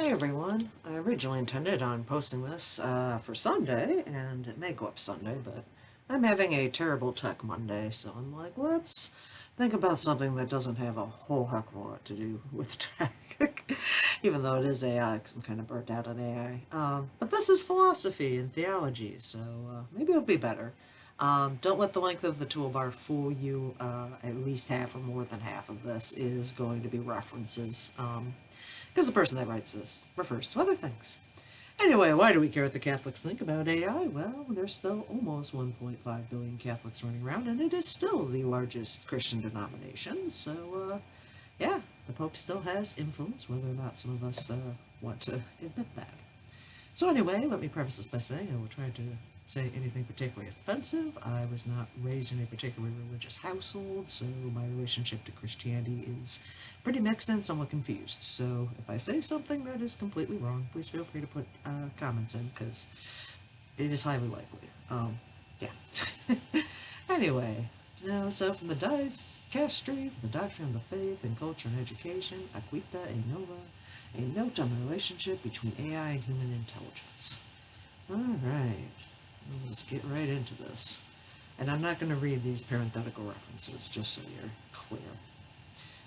Hey everyone, I originally intended on posting this for Sunday, and it may go up Sunday, but I'm having a terrible tech Monday, so I'm like, let's think about something that doesn't have a whole heck of a lot to do with tech, even though it is AI, because I'm kind of burnt out on AI. But this is philosophy and theology, so maybe it'll be better. Don't let the length of the toolbar fool you. At least half or more than half of this is going to be references. Because the person that writes this refers to other things. Anyway, why do we care what the Catholics think about AI? Well, there's still almost 1.5 billion Catholics running around, and it is still the largest Christian denomination. So, yeah, the Pope still has influence, whether or not some of us want to admit that. So anyway, let me preface this by saying I will try to say anything particularly offensive. I was not raised in a particularly religious household, so my relationship to Christianity is pretty mixed and somewhat confused. So if I say something that is completely wrong, please feel free to put comments in, because it is highly likely. Yeah. Anyway, so from the Dice Castry, from the Doctrine of the Faith and Culture and Education, Aquita e Nova, a note on the relationship between AI and human intelligence. Alright, let's get right into this. And I'm not going to read these parenthetical references, just so you're clear.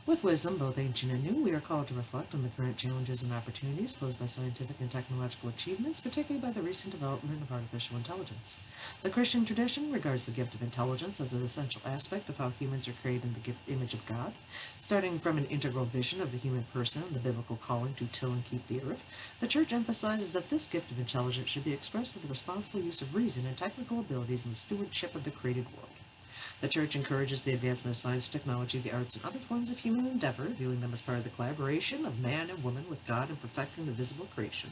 With wisdom, both ancient and new, we are called to reflect on the current challenges and opportunities posed by scientific and technological achievements, particularly by the recent development of artificial intelligence. The Christian tradition regards the gift of intelligence as an essential aspect of how humans are created in the image of God. Starting from an integral vision of the human person and the biblical calling to till and keep the earth, the Church emphasizes that this gift of intelligence should be expressed through the responsible use of reason and technical abilities in the stewardship of the created world. The Church encourages the advancement of science, technology, the arts, and other forms of human endeavor, viewing them as part of the collaboration of man and woman with God in perfecting the visible creation.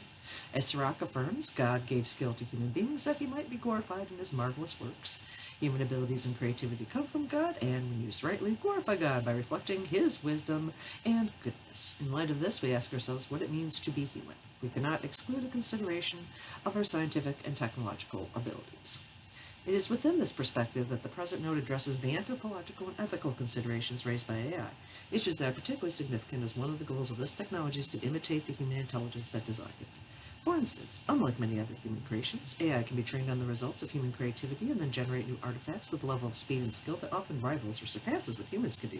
As Sirach affirms, God gave skill to human beings that he might be glorified in his marvelous works. Human abilities and creativity come from God, and when used rightly, glorify God by reflecting his wisdom and goodness. In light of this, we ask ourselves what it means to be human. We cannot exclude a consideration of our scientific and technological abilities. It is within this perspective that the present note addresses the anthropological and ethical considerations raised by AI, issues that are particularly significant as one of the goals of this technology is to imitate the human intelligence that designed it. For instance, unlike many other human creations, AI can be trained on the results of human creativity and then generate new artifacts with a level of speed and skill that often rivals or surpasses what humans can do,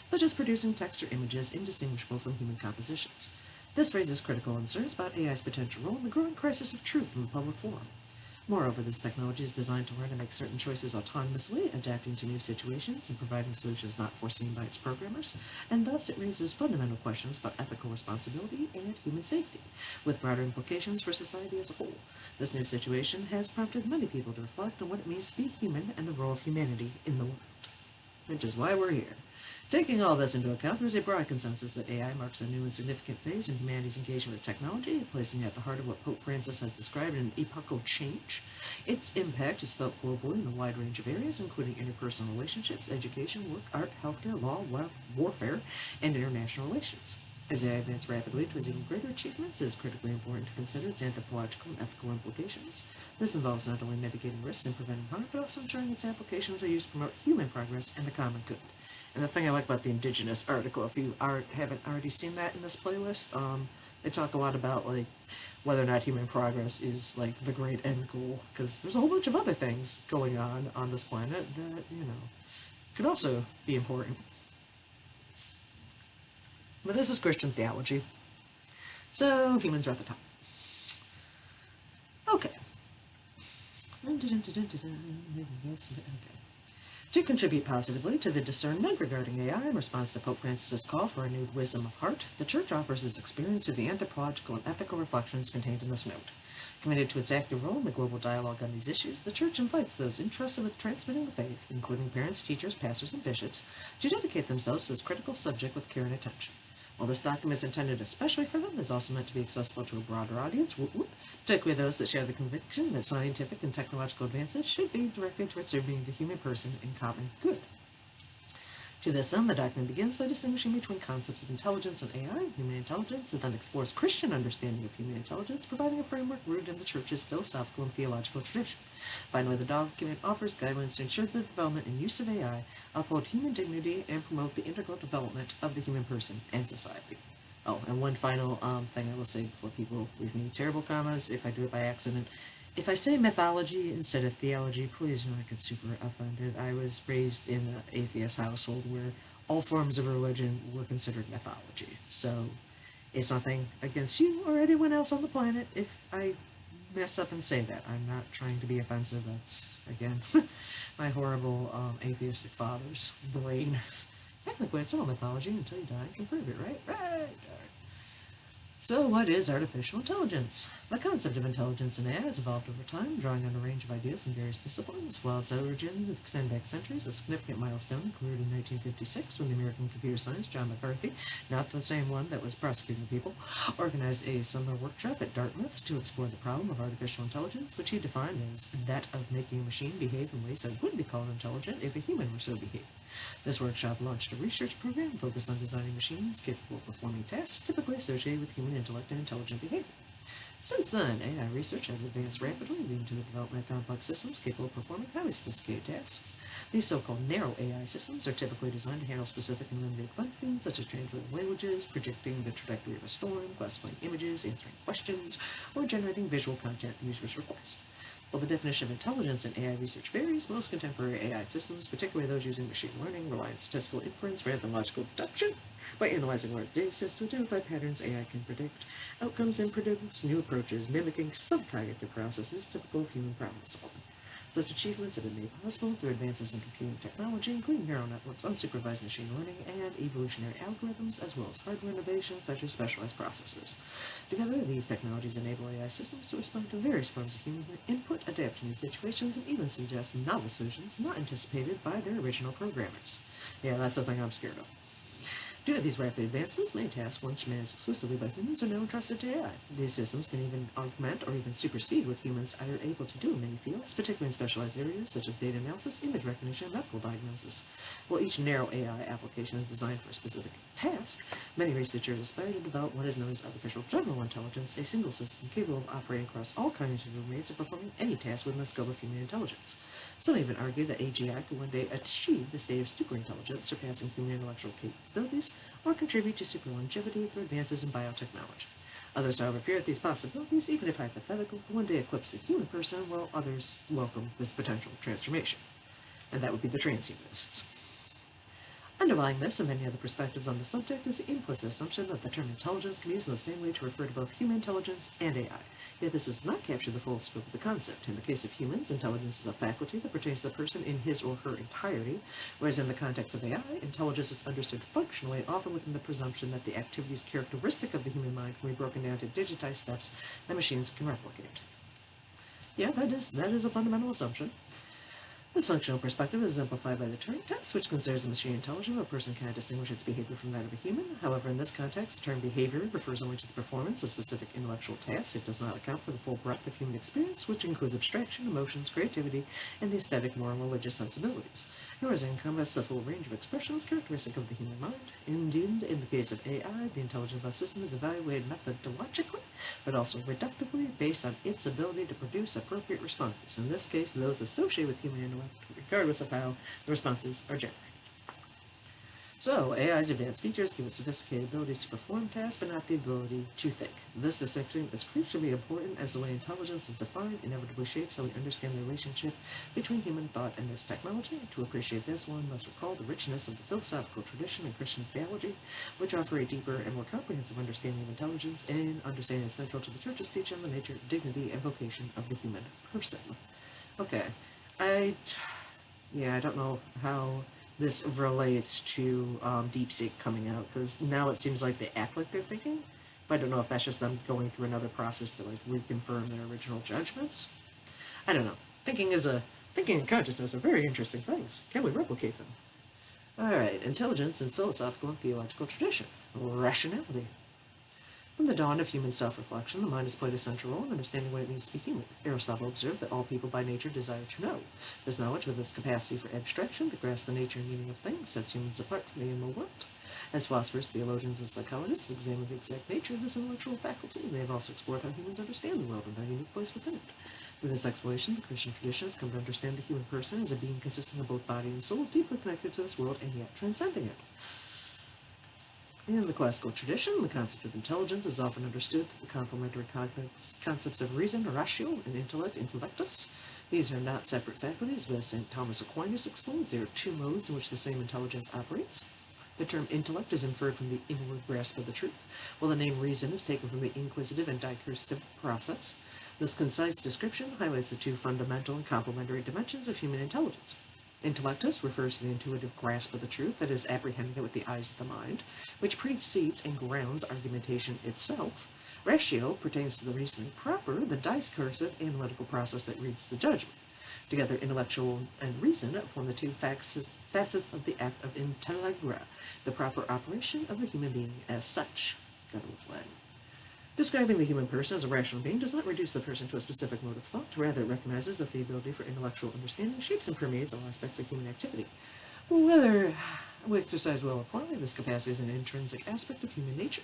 such as producing text or images indistinguishable from human compositions. This raises critical concerns about AI's potential role in the growing crisis of truth in the public forum. Moreover, this technology is designed to learn to make certain choices autonomously, adapting to new situations and providing solutions not foreseen by its programmers, and thus it raises fundamental questions about ethical responsibility and human safety, with broader implications for society as a whole. This new situation has prompted many people to reflect on what it means to be human and the role of humanity in the world, which is why we're here. Taking all this into account, there is a broad consensus that AI marks a new and significant phase in humanity's engagement with technology, placing it at the heart of what Pope Francis has described as an epochal change. Its impact is felt globally in a wide range of areas, including interpersonal relationships, education, work, art, healthcare, law, warfare, and international relations. As AI advances rapidly towards even greater achievements, it is critically important to consider its anthropological and ethical implications. This involves not only mitigating risks and preventing harm, but also ensuring its applications are used to promote human progress and the common good. And the thing I like about the Indigenous article, if you haven't already seen that in this playlist, they talk a lot about like whether or not human progress is like the great end goal, because there's a whole bunch of other things going on this planet that could also be important. But this is Christian theology, so humans are at the top. Okay. To contribute positively to the discernment regarding AI in response to Pope Francis's call for renewed wisdom of heart, the Church offers its experience through the anthropological and ethical reflections contained in this note. Committed to its active role in the global dialogue on these issues, the Church invites those entrusted with transmitting the faith, including parents, teachers, pastors, and bishops, to dedicate themselves to this critical subject with care and attention. While this document is intended especially for them, it is also meant to be accessible to a broader audience, particularly those that share the conviction that scientific and technological advances should be directed towards serving the human person in common good. To this end, the document begins by distinguishing between concepts of intelligence and AI, human intelligence, and then explores Christian understanding of human intelligence, providing a framework rooted in the Church's philosophical and theological tradition. Finally, the document offers guidelines to ensure that the development and use of AI uphold human dignity and promote the integral development of the human person and society. Oh, and one final thing I will say before people leave me terrible commas, if I do it by accident. If I say mythology instead of theology, please do not get super offended. I was raised in an atheist household where all forms of religion were considered mythology. So it's nothing against you or anyone else on the planet if I mess up and say that. I'm not trying to be offensive. That's, again, my horrible atheistic father's brain. Technically, it's all mythology until you die and can prove it, right? Right! So, what is artificial intelligence? The concept of intelligence in AI has evolved over time, drawing on a range of ideas in various disciplines. While its origins extend back centuries, a significant milestone occurred in 1956 when the American computer scientist John McCarthy, not the same one that was prosecuting people, organized a summer workshop at Dartmouth to explore the problem of artificial intelligence, which he defined as that of making a machine behave in ways that would be called intelligent if a human were so behaving. This workshop launched a research program focused on designing machines capable of performing tasks typically associated with human intellect and intelligent behavior. Since then, AI research has advanced rapidly, leading to the development of complex systems capable of performing highly sophisticated tasks. These so-called narrow AI systems are typically designed to handle specific and limited functions, such as translating languages, predicting the trajectory of a storm, classifying images, answering questions, or generating visual content the users request. While the definition of intelligence in AI research varies, most contemporary AI systems, particularly those using machine learning, rely on statistical inference rather than logical deduction. By analyzing large data sets to identify patterns, AI can predict outcomes and produce new approaches, mimicking subcognitive processes typical of human problem solving. Such achievements have been made possible through advances in computing technology, including neural networks, unsupervised machine learning, and evolutionary algorithms, as well as hardware innovations such as specialized processors. Together, these technologies enable AI systems to respond to various forms of human input, adapt to new situations, and even suggest novel solutions not anticipated by their original programmers. Yeah, that's the thing I'm scared of. Due to these rapid advancements, many tasks once managed exclusively by humans are now entrusted to AI. These systems can even augment or even supersede what humans are able to do in many fields, particularly in specialized areas such as data analysis, image recognition, and medical diagnosis. While each narrow AI application is designed for a specific task, many researchers aspire to develop what is known as artificial general intelligence, a single system capable of operating across all cognitive domains and performing any task within the scope of human intelligence. Some even argue that AGI could one day achieve the state of superintelligence, surpassing human intellectual capabilities, or contribute to super longevity through advances in biotechnology. Others, however, fear that these possibilities, even if hypothetical, will one day eclipse the human person, while others welcome this potential transformation. And that would be the transhumanists. Underlying this and many other perspectives on the subject is the implicit assumption that the term intelligence can be used in the same way to refer to both human intelligence and AI. Yet this does not capture the full scope of the concept. In the case of humans, intelligence is a faculty that pertains to the person in his or her entirety, whereas in the context of AI, intelligence is understood functionally, often within the presumption that the activities characteristic of the human mind can be broken down to digitized steps that machines can replicate. Yeah, that is a fundamental assumption. This functional perspective is exemplified by the Turing test, which considers a machine intelligent if a person cannot distinguish its behavior from that of a human. However, in this context, the term behavior refers only to the performance of specific intellectual tasks. It does not account for the full breadth of human experience, which includes abstraction, emotions, creativity, and the aesthetic, moral, and religious sensibilities. Nor is it encompass the full range of expressions characteristic of the human mind. Indeed, in the case of AI, the intelligence of a system is evaluated methodologically, but also reductively, based on its ability to produce appropriate responses. In this case, those associated with human intellect, regardless of how the responses are generated. So, AI's advanced features give it sophisticated abilities to perform tasks, but not the ability to think. This distinction is crucially important as the way intelligence is defined inevitably shapes how we understand the relationship between human thought and this technology. To appreciate this, one must recall the richness of the philosophical tradition and Christian theology, which offer a deeper and more comprehensive understanding of intelligence, and understanding is central to the Church's teaching on the nature, dignity, and vocation of the human person. Okay, I don't know how this relates to DeepSeek coming out, because now it seems like they act like they're thinking, but I don't know if that's just them going through another process to like reconfirm their original judgments. I don't know. Thinking and consciousness are very interesting things. Can we replicate them? Alright, intelligence in philosophical and theological tradition. Rationality. From the dawn of human self-reflection, the mind has played a central role in understanding what it means to be human. Aristotle observed that all people by nature desire to know. This knowledge, with its capacity for abstraction to grasp the nature and meaning of things, sets humans apart from the animal world. As philosophers, theologians, and psychologists have examined the exact nature of this intellectual faculty, they have also explored how humans understand the world and their unique place within it. Through this exploration, the Christian tradition has come to understand the human person as a being consisting of both body and soul, deeply connected to this world and yet transcending it. In the classical tradition, the concept of intelligence is often understood through the complementary concepts of reason, ratio, and intellect, intellectus. These are not separate faculties, but as St. Thomas Aquinas explains, there are two modes in which the same intelligence operates. The term intellect is inferred from the inward grasp of the truth, while the name reason is taken from the inquisitive and discursive process. This concise description highlights the two fundamental and complementary dimensions of human intelligence. Intellectus refers to the intuitive grasp of the truth that is apprehended with the eyes of the mind, which precedes and grounds argumentation itself. Ratio pertains to the reasoning proper, the discursive analytical process that reads the judgment. Together, intellectual and reason form the two facets of the act of intelligra, the proper operation of the human being as such. Describing the human person as a rational being does not reduce the person to a specific mode of thought, rather it recognizes that the ability for intellectual understanding shapes and permeates all aspects of human activity. Whether we exercise well or poorly, this capacity is an intrinsic aspect of human nature.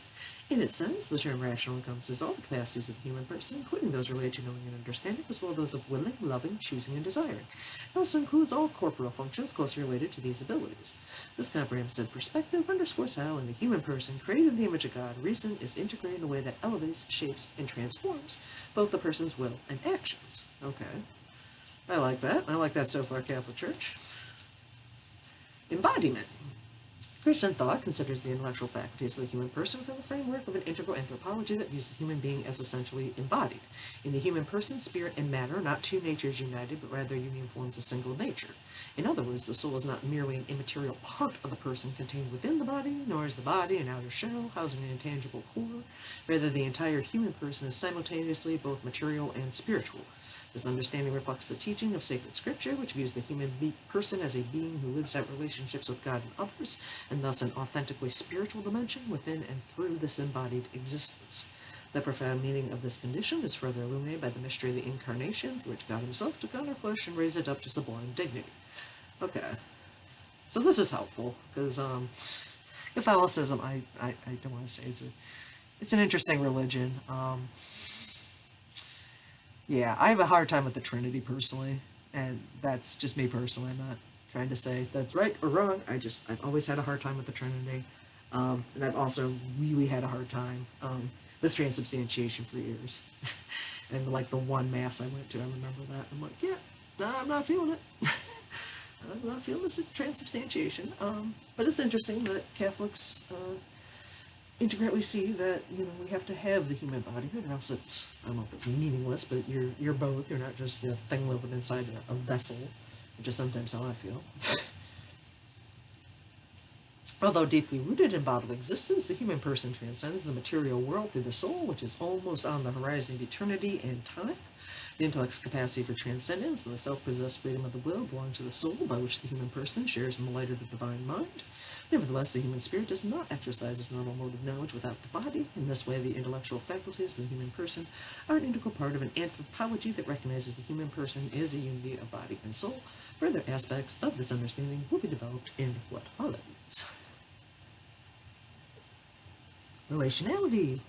In its sense, the term rational encompasses all the capacities of the human person, including those related to knowing and understanding, as well as those of willing, loving, choosing, and desiring. It also includes all corporeal functions closely related to these abilities. This comprehensive perspective underscores how, in the human person, created in the image of God, reason is integrated in a way that elevates, shapes, and transforms both the person's will and actions. Okay. I like that. I like that so far, Catholic Church. Embodiment. Christian thought considers the intellectual faculties of the human person within the framework of an integral anthropology that views the human being as essentially embodied. In the human person, spirit and matter are not two natures united, but rather union forms a single nature. In other words, the soul is not merely an immaterial part of the person contained within the body, nor is the body an outer shell housing an intangible core. Rather, the entire human person is simultaneously both material and spiritual. This understanding reflects the teaching of sacred scripture, which views the human person as a being who lives out relationships with God and others, and thus an authentically spiritual dimension within and through this embodied existence. The profound meaning of this condition is further illuminated by the mystery of the Incarnation, through which God himself took on our flesh and raised it up to sublime dignity. Okay, so this is helpful, because Catholicism, I don't want to say it's an interesting religion. Yeah, I have a hard time with the Trinity personally, and that's just me personally. I'm not trying to say that's right or wrong. I've always had a hard time with the Trinity, and I've also really had a hard time with transubstantiation for years. And like the one mass I went to, I remember that. I'm like, yeah, nah, I'm not feeling it. I'm not feeling this transubstantiation. But it's interesting that Catholics integrately see that, you know, we have to have the human body, or else it's, I don't know if it's meaningless, but you're both. You're not just a thing living inside a vessel, which is sometimes how I feel. Although deeply rooted in bodily existence, the human person transcends the material world through the soul, which is almost on the horizon of eternity and time. The intellect's capacity for transcendence and the self-possessed freedom of the will belong to the soul, by which the human person shares in the light of the divine mind. Nevertheless, the human spirit does not exercise its normal mode of knowledge without the body. In this way, the intellectual faculties of the human person are an integral part of an anthropology that recognizes the human person is a unity of body and soul. Further aspects of this understanding will be developed in what follows. Relationality.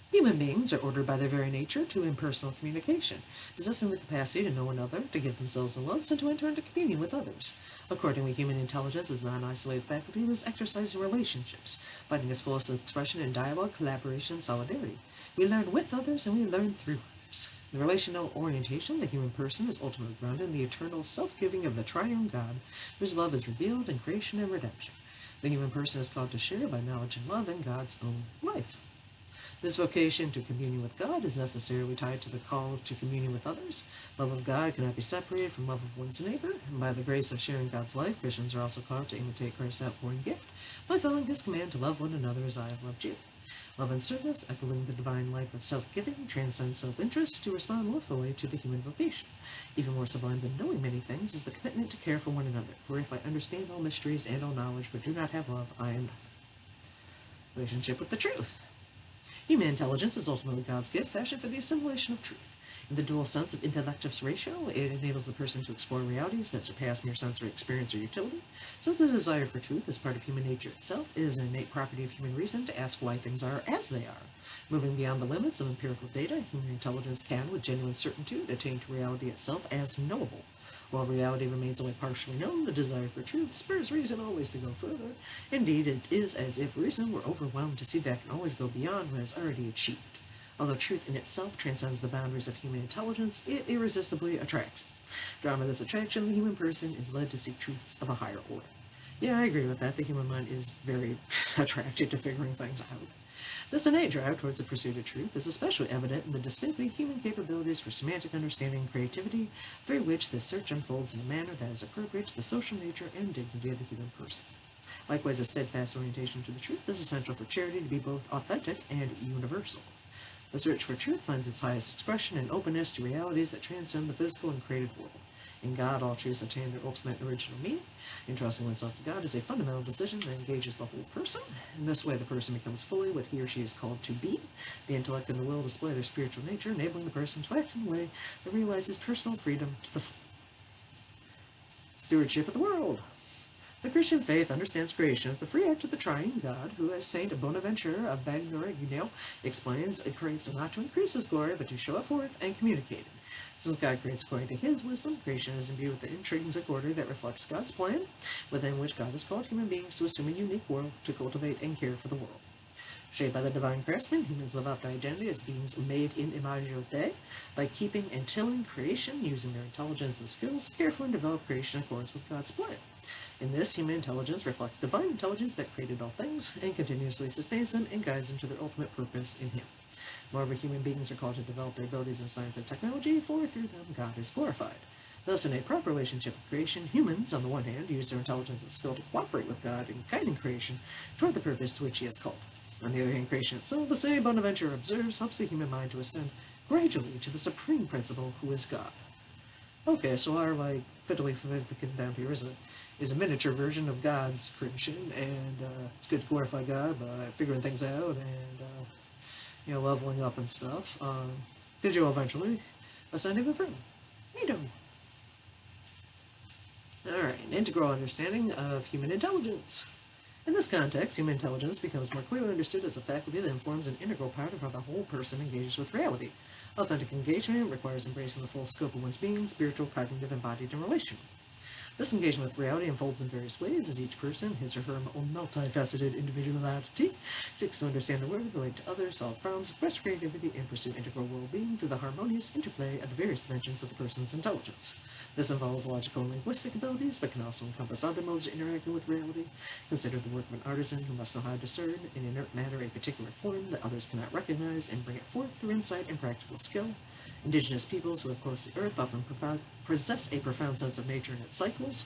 Human beings are ordered by their very nature to impersonal communication, possessing the capacity to know another, to give themselves in love, and to enter into communion with others. Accordingly, human intelligence is not an isolated faculty that is exercised in relationships, finding its fullest expression in dialogue, collaboration, and solidarity. We learn with others, and we learn through others. In the relational orientation, the human person is ultimately grounded in the eternal self-giving of the triune God, whose love is revealed in creation and redemption. The human person is called to share by knowledge and love in God's own life. This vocation to communion with God is necessarily tied to the call to communion with others. Love of God cannot be separated from love of one's neighbor, and by the grace of sharing God's life, Christians are also called to imitate Christ's outpouring gift by following his command to love one another as I have loved you. Love and service, echoing the divine life of self-giving, transcends self-interest to respond lawfully to the human vocation. Even more sublime than knowing many things is the commitment to care for one another, for if I understand all mysteries and all knowledge but do not have love, I am nothing. Relationship with the truth. Human intelligence is ultimately God's gift, fashioned for the assimilation of truth. In the dual sense of intellectus ratio, it enables the person to explore realities that surpass mere sensory experience or utility. Since the desire for truth is part of human nature itself, it is an innate property of human reason to ask why things are as they are. Moving beyond the limits of empirical data, human intelligence can, with genuine certitude, attain to reality itself as knowable. While reality remains only partially known, the desire for truth spurs reason always to go further. Indeed, it is as if reason were overwhelmed to see that it can always go beyond what is already achieved. Although truth in itself transcends the boundaries of human intelligence, it irresistibly attracts. Drawn by this attraction, the human person is led to seek truths of a higher order. Yeah, I agree with that. The human mind is very attracted to figuring things out. This innate drive towards the pursuit of truth is especially evident in the distinctly human capabilities for semantic understanding and creativity, through which this search unfolds in a manner that is appropriate to the social nature and dignity of the human person. Likewise, a steadfast orientation to the truth is essential for charity to be both authentic and universal. The search for truth finds its highest expression in openness to realities that transcend the physical and created world. In God, all truths attain their ultimate and original meaning. Entrusting oneself to God is a fundamental decision that engages the whole person. In this way, the person becomes fully what he or she is called to be. The intellect and the will display their spiritual nature, enabling the person to act in a way that realizes personal freedom to the full. Stewardship of the world. The Christian faith understands creation as the free act of the triune God, who, as Saint Bonaventure of Bagnoregno explains, it creates not to increase his glory, but to show it forth and communicate it. Since God creates according to his wisdom, creation is imbued with the intrinsic order that reflects God's plan, within which God has called human beings to assume a unique world to cultivate and care for the world. Shaped by the divine craftsman, humans live out their identity as beings made in imago Dei. By keeping and tilling creation, using their intelligence and skills, carefully develop creation in accordance with God's plan. In this, human intelligence reflects divine intelligence that created all things, and continuously sustains them and guides them to their ultimate purpose in him. Moreover, human beings are called to develop their abilities in science and technology, for through them God is glorified. Thus, in a proper relationship with creation, humans, on the one hand, use their intelligence and skill to cooperate with God in guiding creation toward the purpose to which he has called. On the other hand, creation itself, as Saint Bonaventure observes, helps the human mind to ascend gradually to the supreme principle, who is God. Okay, so our, fiddly down here is a miniature version of God's creation, and it's good to glorify God by figuring things out and, leveling up and stuff. Because you'll eventually ascend even further. Neato. Alright, an integral understanding of human intelligence. In this context, human intelligence becomes more clearly understood as a faculty that informs an integral part of how the whole person engages with reality. Authentic engagement requires embracing the full scope of one's being, spiritual, cognitive, embodied, and relational. This engagement with reality unfolds in various ways as each person, his or her own multifaceted individuality, seeks to understand the world, relate to others, solve problems, express creativity, and pursue integral well-being through the harmonious interplay of the various dimensions of the person's intelligence. This involves logical and linguistic abilities, but can also encompass other modes of interacting with reality. Consider the work of an artisan who must know how to discern in inert matter a particular form that others cannot recognize and bring it forth through insight and practical skill. Indigenous peoples who live close to the earth often possess a profound sense of nature and its cycles.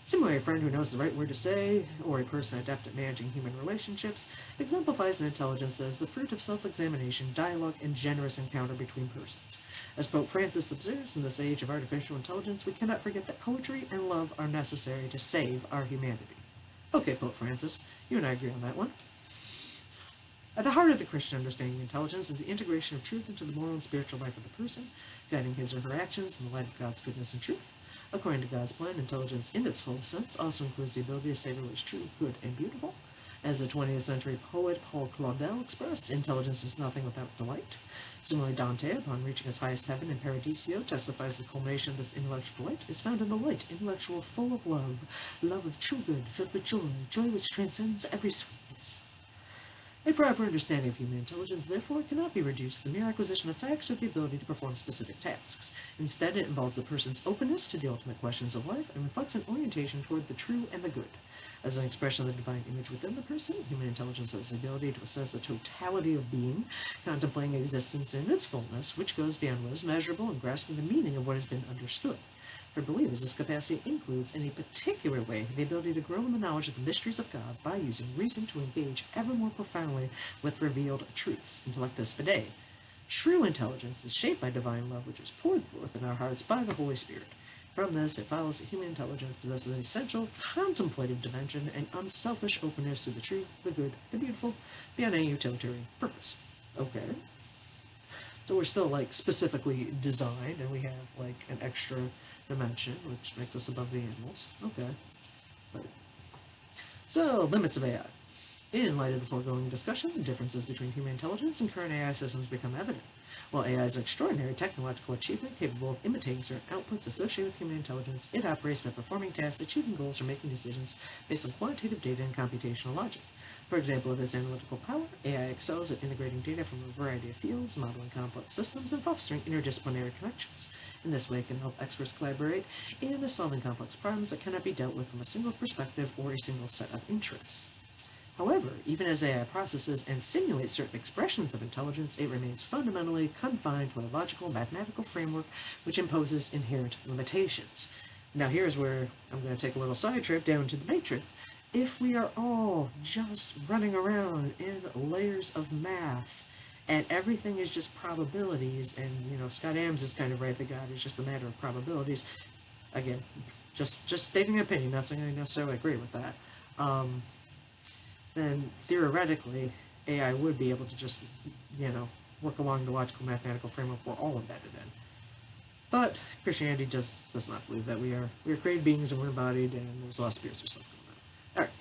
Similarly, a friend who knows the right word to say, or a person adept at managing human relationships, exemplifies an intelligence that is the fruit of self-examination, dialogue, and generous encounter between persons. As Pope Francis observes, in this age of artificial intelligence, we cannot forget that poetry and love are necessary to save our humanity. Okay, Pope Francis, you and I agree on that one. At the heart of the Christian understanding of intelligence is the integration of truth into the moral and spiritual life of the person, guiding his or her actions in the light of God's goodness and truth. According to God's plan, intelligence in its full sense also includes the ability to say what is true, good, and beautiful. As the 20th century poet Paul Claudel expressed, intelligence is nothing without delight. Similarly, Dante, upon reaching his highest heaven in Paradiso, testifies the culmination of this intellectual delight is found in the light, intellectual, full of love, love of true good, filled with joy, joy which transcends every sweetness. A proper understanding of human intelligence, therefore, cannot be reduced to the mere acquisition of facts or the ability to perform specific tasks. Instead, it involves the person's openness to the ultimate questions of life and reflects an orientation toward the true and the good. As an expression of the divine image within the person, human intelligence has the ability to assess the totality of being, contemplating existence in its fullness, which goes beyond what is measurable and grasping the meaning of what has been understood. For believers, this capacity includes, in a particular way, the ability to grow in the knowledge of the mysteries of God by using reason to engage ever more profoundly with revealed truths, intellectus fidei. True intelligence is shaped by divine love, which is poured forth in our hearts by the Holy Spirit. From this, it follows that human intelligence possesses an essential contemplative dimension and unselfish openness to the true, the good, the beautiful, beyond any utilitarian purpose. Okay. So we're still, specifically designed, and we have, an extra dimension, which makes us above the animals. Okay. Right. So, limits of AI. In light of the foregoing discussion, the differences between human intelligence and current AI systems become evident. While AI is an extraordinary technological achievement capable of imitating certain outputs associated with human intelligence, it operates by performing tasks, achieving goals, or making decisions based on quantitative data and computational logic. For example, with its analytical power, AI excels at integrating data from a variety of fields, modeling complex systems, and fostering interdisciplinary connections. In this way, it can help experts collaborate in solving complex problems that cannot be dealt with from a single perspective or a single set of interests. However, even as AI processes and simulates certain expressions of intelligence, it remains fundamentally confined to a logical mathematical framework which imposes inherent limitations. Now here's where I'm going to take a little side trip down to the matrix. If we are all just running around in layers of math and everything is just probabilities, and Scott Adams is kind of right that God is just a matter of probabilities. Again, just stating an opinion, not saying I necessarily agree with that. Then theoretically, AI would be able to just, work along the logical mathematical framework we're all embedded in. But Christianity does not believe that we are created beings and we're embodied, and there's a lot of spirits or something like that. Alright.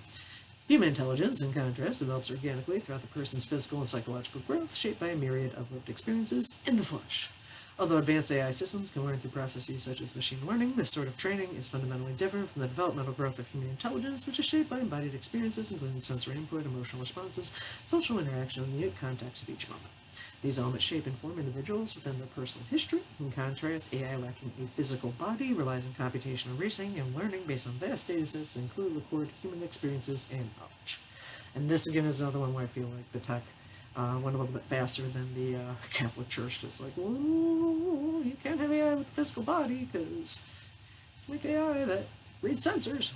Human intelligence, in contrast, develops organically throughout the person's physical and psychological growth, shaped by a myriad of lived experiences in the flesh. Although advanced AI systems can learn through processes such as machine learning, this sort of training is fundamentally different from the developmental growth of human intelligence, which is shaped by embodied experiences, including sensory input, emotional responses, social interaction, and the unique context of each moment. These elements shape and form individuals within their personal history. In contrast, AI lacking a physical body relies on computational reasoning and learning based on vast datasets that include recorded human experiences and knowledge. And this, again, is another one where I feel like the tech went a little bit faster than the Catholic Church. Just like, whoa, you can't have AI with a physical body because it's like AI that reads sensors.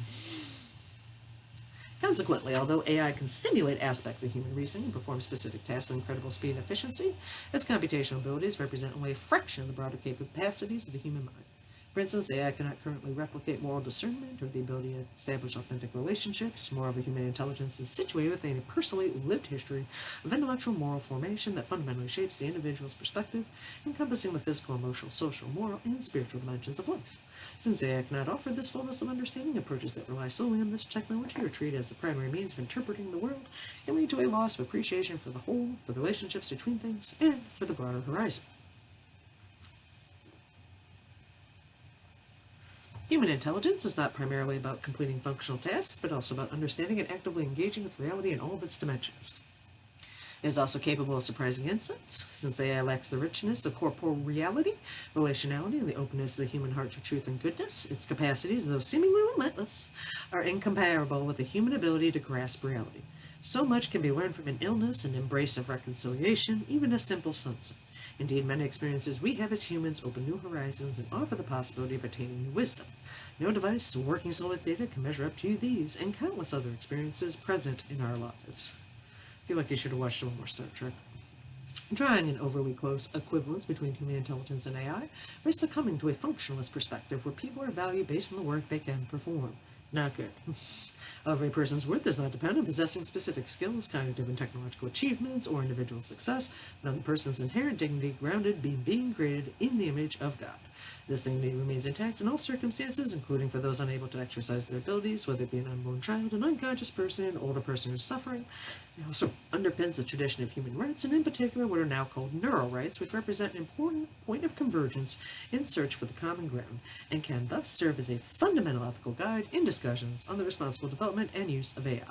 Consequently, although AI can simulate aspects of human reasoning and perform specific tasks with incredible speed and efficiency, its computational abilities represent only a fraction of the broader capacities of the human mind. For instance, AI cannot currently replicate moral discernment or the ability to establish authentic relationships. Moreover, human intelligence is situated within a personally lived history of intellectual moral formation that fundamentally shapes the individual's perspective, encompassing the physical, emotional, social, moral, and spiritual dimensions of life. Since AI cannot offer this fullness of understanding, approaches that rely solely on this technology or treat as the primary means of interpreting the world can lead to a loss of appreciation for the whole, for the relationships between things, and for the broader horizon. Human intelligence is not primarily about completing functional tasks, but also about understanding and actively engaging with reality in all of its dimensions. It is also capable of surprising insights, since AI lacks the richness of corporeal reality, relationality, and the openness of the human heart to truth and goodness. Its capacities, though seemingly limitless, are incomparable with the human ability to grasp reality. So much can be learned from an illness and embrace of reconciliation, even a simple sunset. Indeed, many experiences we have as humans open new horizons and offer the possibility of attaining new wisdom. No device working solely with data can measure up to these and countless other experiences present in our lives. I feel like you should have watched one more Star Trek. Drawing an overly close equivalence between human intelligence and AI risks succumbing to a functionalist perspective where people are valued based on the work they can perform. Not good. However, a person's worth does not depend on possessing specific skills, cognitive and technological achievements, or individual success, but on the person's inherent dignity grounded in being created in the image of God. This dignity remains intact in all circumstances, including for those unable to exercise their abilities, whether it be an unborn child, an unconscious person, an older person who's suffering. It also underpins the tradition of human rights, and in particular what are now called neural rights, which represent an important point of convergence in search for the common ground, and can thus serve as a fundamental ethical guide in discussions on the responsible development and use of AI.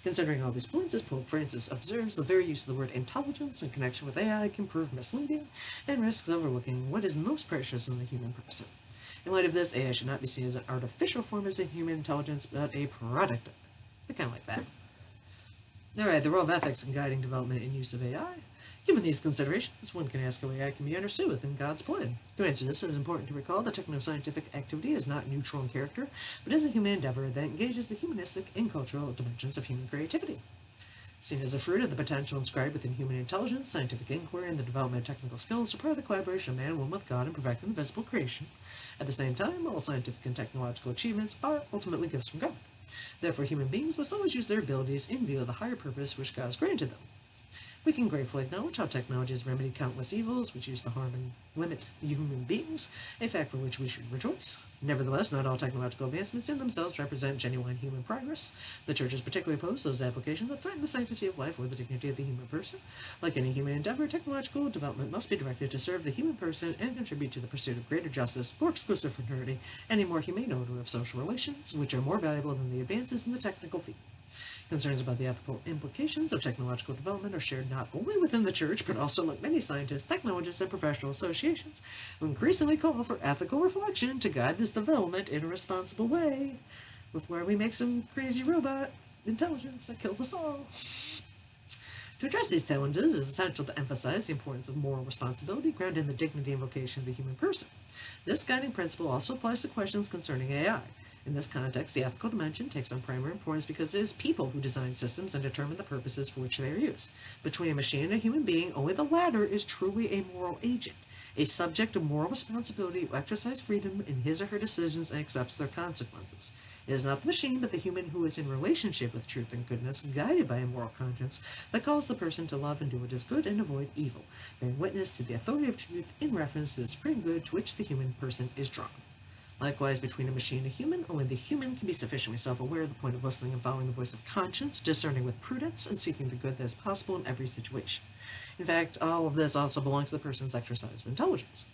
Considering all these points, as Pope Francis observes, the very use of the word intelligence in connection with AI can prove misleading and risks overlooking what is most precious in the human person. In light of this, AI should not be seen as an artificial form of human intelligence, but a product of it. Kind of like that. Alright, the role of ethics in guiding development and use of AI. Given these considerations, one can ask how AI can be understood within God's plan. To answer this, it is important to recall that techno-scientific activity is not neutral in character, but is a human endeavor that engages the humanistic and cultural dimensions of human creativity. Seen as a fruit of the potential inscribed within human intelligence, scientific inquiry, and the development of technical skills are part of the collaboration of man and woman with God in perfecting the visible creation. At the same time, all scientific and technological achievements are ultimately gifts from God. Therefore, human beings must always use their abilities in view of the higher purpose which God has granted them. We can gratefully acknowledge how technology has remedied countless evils which used to harm and limit human beings, a fact for which we should rejoice. Nevertheless, not all technological advancements in themselves represent genuine human progress. The Church is particularly opposed to those applications that threaten the sanctity of life or the dignity of the human person. Like any human endeavor, technological development must be directed to serve the human person and contribute to the pursuit of greater justice, more exclusive fraternity, and a more humane order of social relations, which are more valuable than the advances in the technical field. Concerns about the ethical implications of technological development are shared not only within the Church, but also among many scientists, technologists, and professional associations, who increasingly call for ethical reflection to guide this development in a responsible way before we make some crazy robot intelligence that kills us all. To address these challenges, it is essential to emphasize the importance of moral responsibility grounded in the dignity and vocation of the human person. This guiding principle also applies to questions concerning AI. In this context, the ethical dimension takes on primary importance because it is people who design systems and determine the purposes for which they are used. Between a machine and a human being, only the latter is truly a moral agent, a subject of moral responsibility who exercises freedom in his or her decisions and accepts their consequences. It is not the machine, but the human who is in relationship with truth and goodness, guided by a moral conscience, that calls the person to love and do what is good and avoid evil, bearing witness to the authority of truth in reference to the supreme good to which the human person is drawn. Likewise, between a machine and a human, only the human can be sufficiently self-aware of the point of listening and following the voice of conscience, discerning with prudence, and seeking the good that is possible in every situation. In fact, all of this also belongs to the person's exercise of intelligence.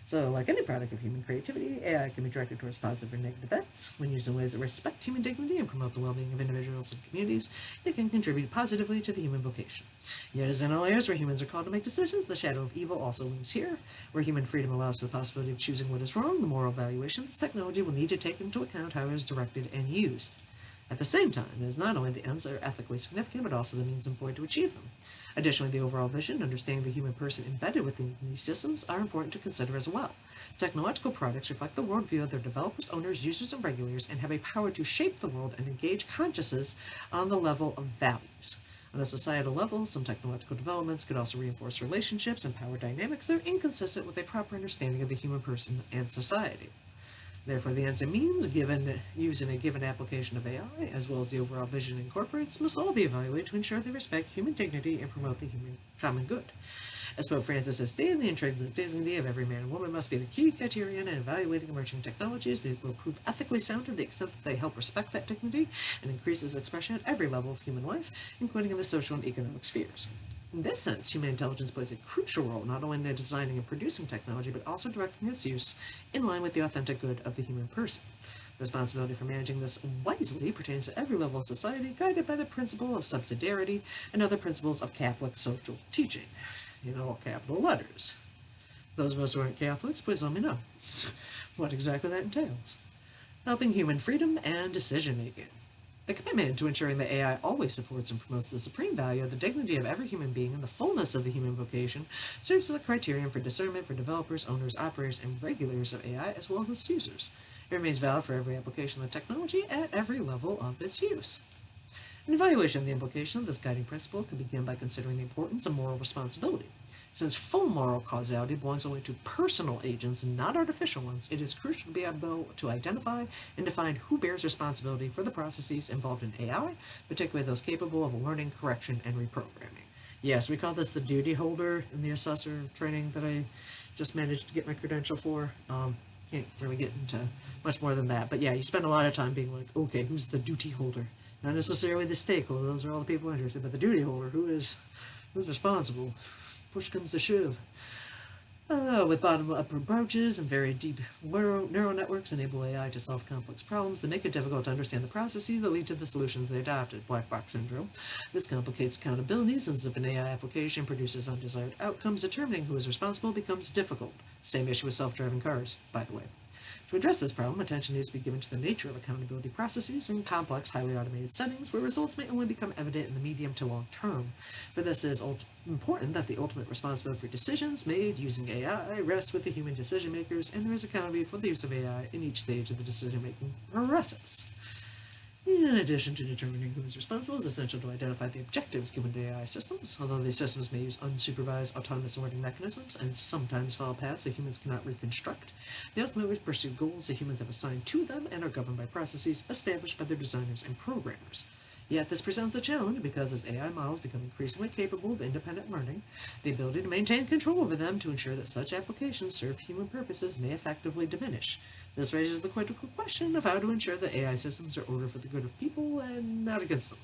So, like any product of human creativity, AI can be directed towards positive or negative ends. When used in ways that respect human dignity and promote the well-being of individuals and communities, it can contribute positively to the human vocation. Yet, as in all areas where humans are called to make decisions, the shadow of evil also looms here. Where human freedom allows for the possibility of choosing what is wrong, the moral evaluation of this technology will need to take into account how it is directed and used. At the same time, it is not only the ends that are ethically significant, but also the means employed to achieve them. Additionally, the overall vision and understanding the human person embedded within these systems are important to consider as well. Technological products reflect the worldview of their developers, owners, users, and regulators, and have a power to shape the world and engage consciousness on the level of values. On a societal level, some technological developments could also reinforce relationships and power dynamics that are inconsistent with a proper understanding of the human person and society. Therefore, the ends and means given using a given application of AI, as well as the overall vision it incorporates, must all be evaluated to ensure they respect human dignity and promote the human common good. As Pope Francis has stated, the intrinsic dignity of every man and woman must be the key criterion in evaluating emerging technologies. They will prove ethically sound to the extent that they help respect that dignity and increase its expression at every level of human life, including in the social and economic spheres. In this sense, human intelligence plays a crucial role not only in designing and producing technology, but also directing its use in line with the authentic good of the human person. The responsibility for managing this wisely pertains to every level of society, guided by the principle of subsidiarity and other principles of Catholic social teaching, in all capital letters. Those of us who aren't Catholics, please let me know what exactly that entails. Helping human freedom and decision-making. The commitment to ensuring that AI always supports and promotes the supreme value of the dignity of every human being and the fullness of the human vocation serves as a criterion for discernment for developers, owners, operators, and regulators of AI, as well as its users. It remains valid for every application of the technology at every level of its use. An evaluation of the implication of this guiding principle can begin by considering the importance of moral responsibility. Since full moral causality belongs only to personal agents and not artificial ones, it is crucial to be able to identify and define who bears responsibility for the processes involved in AI, particularly those capable of learning, correction, and reprogramming. Yes, we call this the duty holder in the assessor training that I just managed to get my credential for. Can't really get into much more than that, but yeah, you spend a lot of time being like, okay, who's the duty holder? Not necessarily the stakeholder, those are all the people interested, but the duty holder, who's responsible? Push comes to shove. With bottom-up approaches and very deep neural networks enable AI to solve complex problems that make it difficult to understand the processes that lead to the solutions they adopted, black box syndrome. This complicates accountability, since if an AI application produces undesired outcomes, determining who is responsible becomes difficult. Same issue with self-driving cars, by the way. To address this problem, attention needs to be given to the nature of accountability processes in complex, highly automated settings where results may only become evident in the medium to long term. For this, it is important that the ultimate responsibility for decisions made using AI rests with the human decision makers, and there is accountability for the use of AI in each stage of the decision-making process. In addition to determining who is responsible, it's essential to identify the objectives given to AI systems. Although these systems may use unsupervised autonomous learning mechanisms and sometimes follow paths that humans cannot reconstruct, they ultimately pursue goals that humans have assigned to them and are governed by processes established by their designers and programmers. Yet this presents a challenge because as AI models become increasingly capable of independent learning, the ability to maintain control over them to ensure that such applications serve human purposes may effectively diminish. This raises the critical question of how to ensure that AI systems are ordered for the good of people and not against them.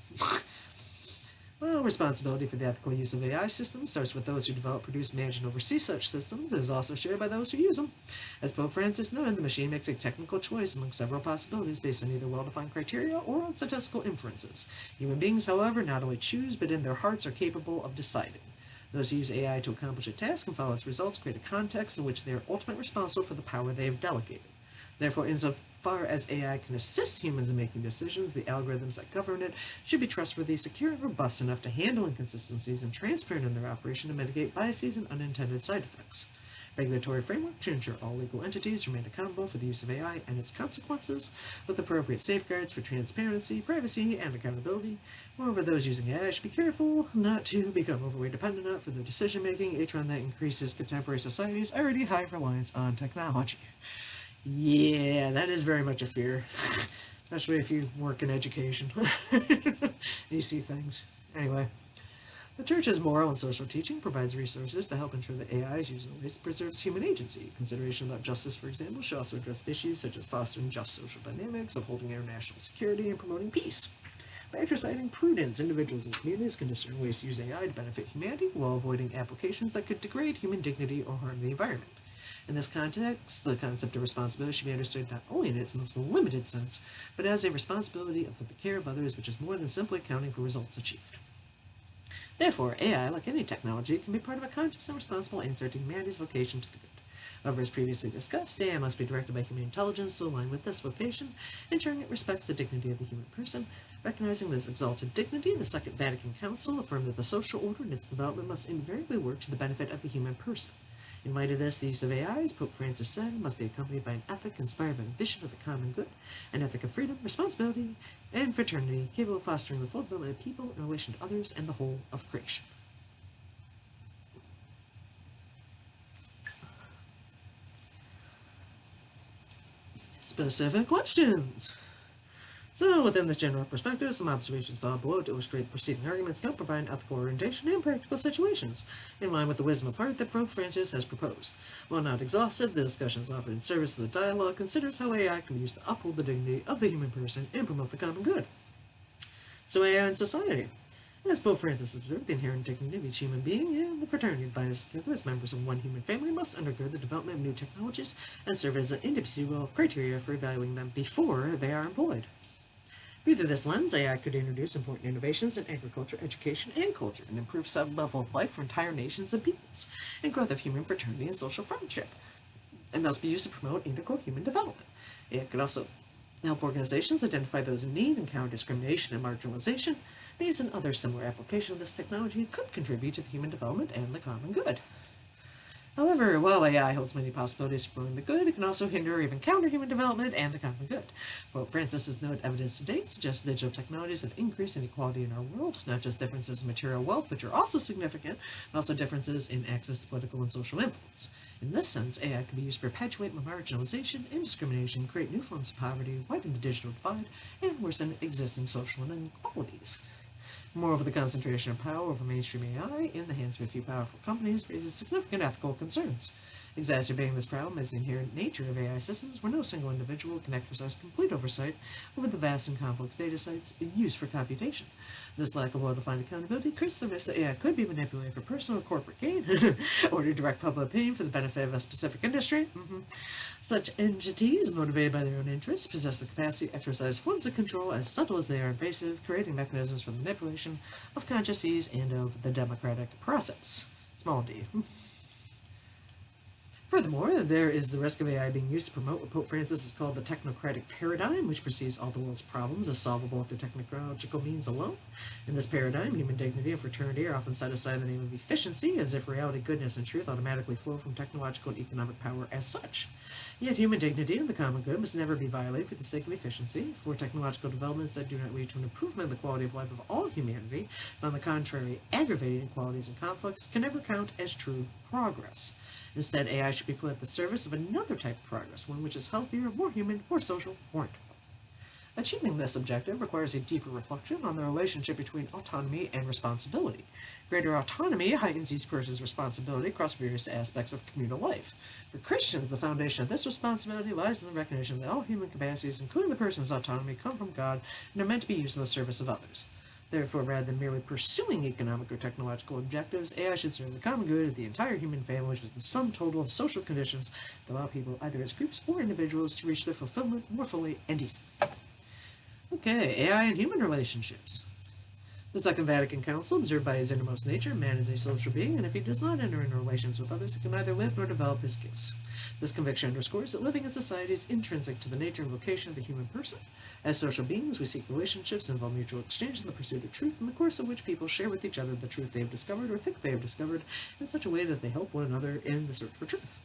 Well, responsibility for the ethical use of AI systems starts with those who develop, produce, manage, and oversee such systems. It is also shared by those who use them. As Pope Francis noted, the machine makes a technical choice among several possibilities based on either well-defined criteria or on statistical inferences. Human beings, however, not only choose, but in their hearts are capable of deciding. Those who use AI to accomplish a task and follow its results create a context in which they are ultimately responsible for the power they have delegated. Therefore, insofar as AI can assist humans in making decisions, the algorithms that govern it should be trustworthy, secure, and robust enough to handle inconsistencies and transparent in their operation to mitigate biases and unintended side effects. Regulatory framework should ensure all legal entities remain accountable for the use of AI and its consequences, with appropriate safeguards for transparency, privacy, and accountability. Moreover, those using AI should be careful not to become overly dependent on it for their decision-making, a trend that increases contemporary society's already high reliance on technology. Yeah, that is very much a fear, especially if you work in education. You see things. Anyway, the Church's moral and social teaching provides resources to help ensure that AI is used in ways that preserves human agency. Consideration about justice, for example, should also address issues such as fostering just social dynamics, upholding international security, and promoting peace. By exercising prudence, individuals and communities can discern ways to use AI to benefit humanity while avoiding applications that could degrade human dignity or harm the environment. In this context, the concept of responsibility should be understood not only in its most limited sense, but as a responsibility for the care of others, which is more than simply accounting for results achieved. Therefore, AI, like any technology, can be part of a conscious and responsible answer to humanity's vocation to the good. However, as previously discussed, AI must be directed by human intelligence to align with this vocation, ensuring it respects the dignity of the human person. Recognizing this exalted dignity, the Second Vatican Council affirmed that the social order and its development must invariably work to the benefit of the human person. In light of this, the use of AI, as Pope Francis said, must be accompanied by an ethic inspired by the vision of the common good, an ethic of freedom, responsibility, and fraternity, capable of fostering the full development of people in relation to others and the whole of creation. Specific questions. So, within this general perspective, some observations followed below to illustrate the preceding arguments can provide an ethical orientation in practical situations, in line with the wisdom of heart that Pope Francis has proposed. While not exhaustive, the discussion is offered in service of the dialogue considers how AI can be used to uphold the dignity of the human person and promote the common good. So, AI in society. As Pope Francis observed, the inherent dignity of each human being and the fraternity that binds us together as members of one human family must undergird the development of new technologies and serve as an indisputable criteria for evaluating them before they are employed. Viewed through this lens, AI could introduce important innovations in agriculture, education, and culture, and improve some level of life for entire nations and peoples, and growth of human fraternity and social friendship, and thus be used to promote integral human development. It could also help organizations identify those in need and counter discrimination and marginalization. These and other similar applications of this technology could contribute to the human development and the common good. However, while AI holds many possibilities for promoting the good, it can also hinder or even counter human development and the common good. Pope Francis has noted evidence to date suggests digital technologies have increased inequality in our world, not just differences in material wealth, which are also significant, but also differences in access to political and social influence. In this sense, AI can be used to perpetuate marginalization and discrimination, create new forms of poverty, widen the digital divide, and worsen existing social inequalities. Moreover, the concentration of power over mainstream AI in the hands of a few powerful companies raises significant ethical concerns. Exacerbating this problem is the inherent nature of AI systems, where no single individual can exercise complete oversight over the vast and complex data sets used for computation. This lack of well-defined accountability creates the risk that AI could be manipulated for personal or corporate gain, or to direct public opinion for the benefit of a specific industry. Such entities, motivated by their own interests, possess the capacity to exercise forms of control as subtle as they are invasive, creating mechanisms for the manipulation of consciences and of the democratic process. Small d. Furthermore, there is the risk of AI being used to promote what Pope Francis has called the technocratic paradigm, which perceives all the world's problems as solvable through technological means alone. In this paradigm, human dignity and fraternity are often set aside in the name of efficiency, as if reality, goodness, and truth automatically flow from technological and economic power as such. Yet human dignity and the common good must never be violated for the sake of efficiency, for technological developments that do not lead to an improvement in the quality of life of all humanity, but on the contrary, aggravating inequalities and conflicts, can never count as true progress. Instead, AI should be put at the service of another type of progress, one which is healthier, more human, more social, more integral. Achieving this objective requires a deeper reflection on the relationship between autonomy and responsibility. Greater autonomy heightens each person's responsibility across various aspects of communal life. For Christians, the foundation of this responsibility lies in the recognition that all human capacities, including the person's autonomy, come from God and are meant to be used in the service of others. Therefore, rather than merely pursuing economic or technological objectives, AI should serve the common good of the entire human family, which is the sum total of social conditions that allow people, either as groups or individuals, to reach their fulfillment more fully and easily. Okay, AI and human relationships. The Second Vatican Council observed by his innermost nature, man is a social being, and if he does not enter into relations with others, he can neither live nor develop his gifts. This conviction underscores that living in society is intrinsic to the nature and vocation of the human person. As social beings, we seek relationships that involve mutual exchange in the pursuit of truth, in the course of which people share with each other the truth they have discovered or think they have discovered in such a way that they help one another in the search for truth.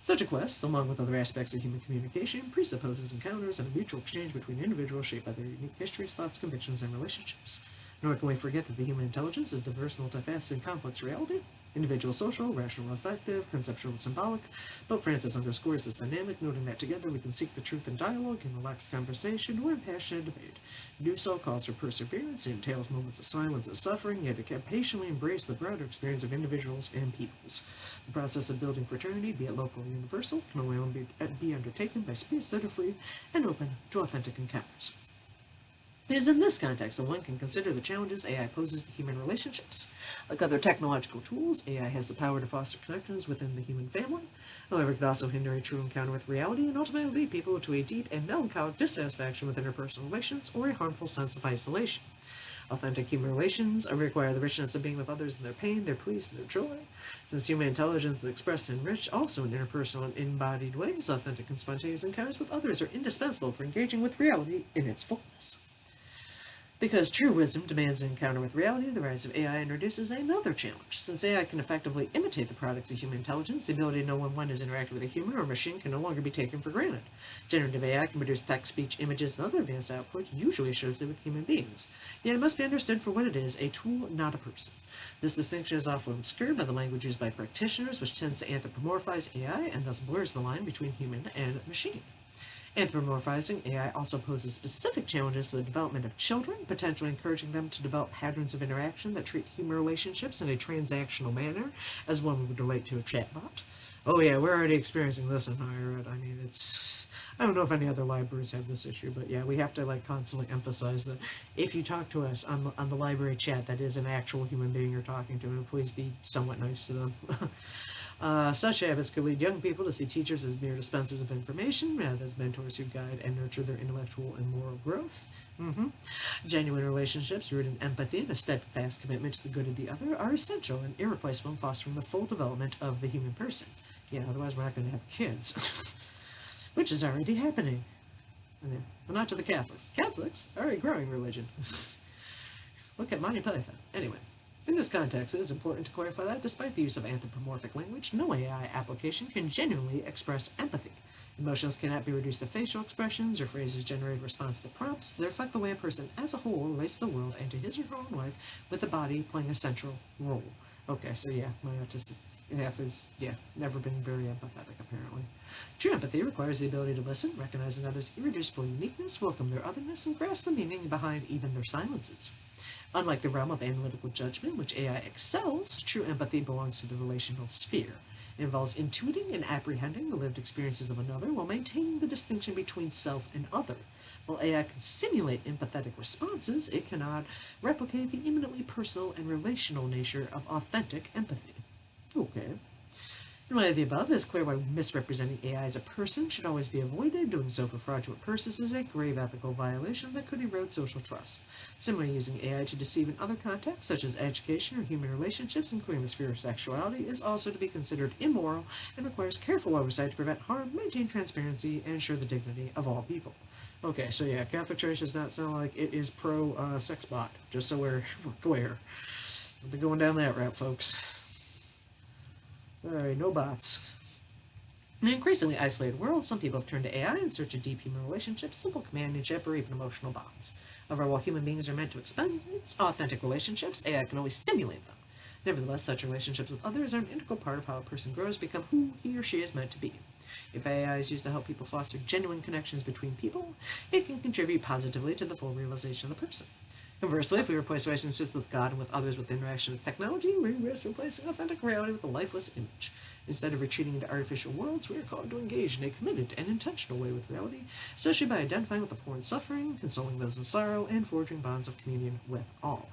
Such a quest, along with other aspects of human communication, presupposes encounters and a mutual exchange between individuals shaped by their unique histories, thoughts, convictions, and relationships. Nor can we forget that the human intelligence is diverse, multifaceted, and complex reality. Individual, social, rational, affective, conceptual, and symbolic. Pope Francis underscores this dynamic, noting that together we can seek the truth in dialogue, in relaxed conversation, or in passionate debate. To do so calls for perseverance, it entails moments of silence and suffering, yet it can patiently embrace the broader experience of individuals and peoples. The process of building fraternity, be it local or universal, can only be undertaken by spirits that are free and open to authentic encounters. It is in this context that one can consider the challenges AI poses to human relationships. Like other technological tools, AI has the power to foster connections within the human family. However, it can also hinder a true encounter with reality and ultimately lead people to a deep and melancholic dissatisfaction with interpersonal relations or a harmful sense of isolation. Authentic human relations require the richness of being with others in their pain, their pleas, and their joy. Since human intelligence is expressed and enriched also in interpersonal and embodied ways, authentic and spontaneous encounters with others are indispensable for engaging with reality in its fullness. Because true wisdom demands an encounter with reality, the rise of AI introduces another challenge. Since AI can effectively imitate the products of human intelligence, the ability to know when one is interacting with a human or a machine can no longer be taken for granted. Generative AI can produce text, speech, images, and other advanced outputs, usually associated with human beings. Yet it must be understood for what it is, a tool, not a person. This distinction is often obscured by the language used by practitioners, which tends to anthropomorphize AI and thus blurs the line between human and machine. Anthropomorphizing AI also poses specific challenges to the development of children, potentially encouraging them to develop patterns of interaction that treat human relationships in a transactional manner, as one would relate to a chatbot. Oh yeah, we're already experiencing this in higher ed. I mean, I don't know if any other libraries have this issue, but yeah, we have to like constantly emphasize that if you talk to us on the library chat, that is an actual human being you're talking to, and please be somewhat nice to them. Such habits could lead young people to see teachers as mere dispensers of information, rather as mentors who guide and nurture their intellectual and moral growth. Genuine relationships rooted in empathy and a steadfast commitment to the good of the other are essential and irreplaceable in fostering the full development of the human person. Yeah, otherwise we're not going to have kids. Which is already happening. Yeah. But not to the Catholics. Catholics are a growing religion. Look at Monty Python. Anyway. In this context, it is important to clarify that, despite the use of anthropomorphic language, no AI application can genuinely express empathy. Emotions cannot be reduced to facial expressions or phrases generated in response to prompts. They reflect the way a person as a whole relates to the world and to his or her own life, with the body playing a central role. Okay, so yeah, my autistic half is, never been very empathetic, apparently. True empathy requires the ability to listen, recognize another's irreducible uniqueness, welcome their otherness, and grasp the meaning behind even their silences. Unlike the realm of analytical judgment, which AI excels, true empathy belongs to the relational sphere. It involves intuiting and apprehending the lived experiences of another while maintaining the distinction between self and other. While AI can simulate empathetic responses, it cannot replicate the eminently personal and relational nature of authentic empathy. Okay. In light of the above, it is clear why misrepresenting AI as a person should always be avoided. Doing so for fraudulent purposes is a grave ethical violation that could erode social trust. Similarly, using AI to deceive in other contexts, such as education or human relationships, including the sphere of sexuality, is also to be considered immoral and requires careful oversight to prevent harm, maintain transparency, and ensure the dignity of all people. Okay, so yeah, Catholic Church does not sound like it is pro-sex bot, just so we're clear. We'll be going down that route, folks. Sorry, no bots. In an increasingly isolated world, some people have turned to AI in search of deep human relationships, simple companionship, or even emotional bonds. However, while human beings are meant to experience authentic relationships, AI can only simulate them. Nevertheless, such relationships with others are an integral part of how a person grows to become who he or she is meant to be. If AI is used to help people foster genuine connections between people, it can contribute positively to the full realization of the person. Conversely, if we replace relationships with God and with others with interaction with technology, we risk replacing authentic reality with a lifeless image. Instead of retreating into artificial worlds, we are called to engage in a committed and intentional way with reality, especially by identifying with the poor and suffering, consoling those in sorrow, and forging bonds of communion with all.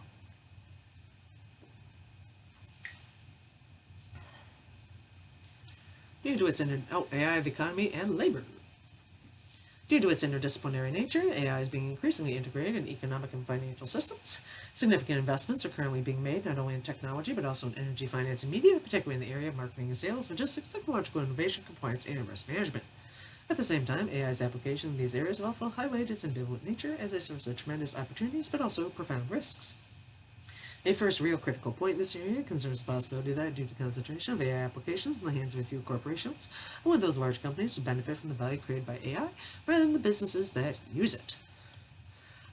Due to its AI, the economy, and labor. Due to its interdisciplinary nature, AI is being increasingly integrated in economic and financial systems. Significant investments are currently being made not only in technology but also in energy, finance, and media, particularly in the area of marketing and sales, logistics, technological innovation, compliance, and risk management. At the same time, AI's application in these areas have also highlighted its ambivalent nature as a source of tremendous opportunities but also profound risks. A first real critical point in this area concerns the possibility that, due to concentration of AI applications in the hands of a few corporations, only those large companies would benefit from the value created by AI rather than the businesses that use it.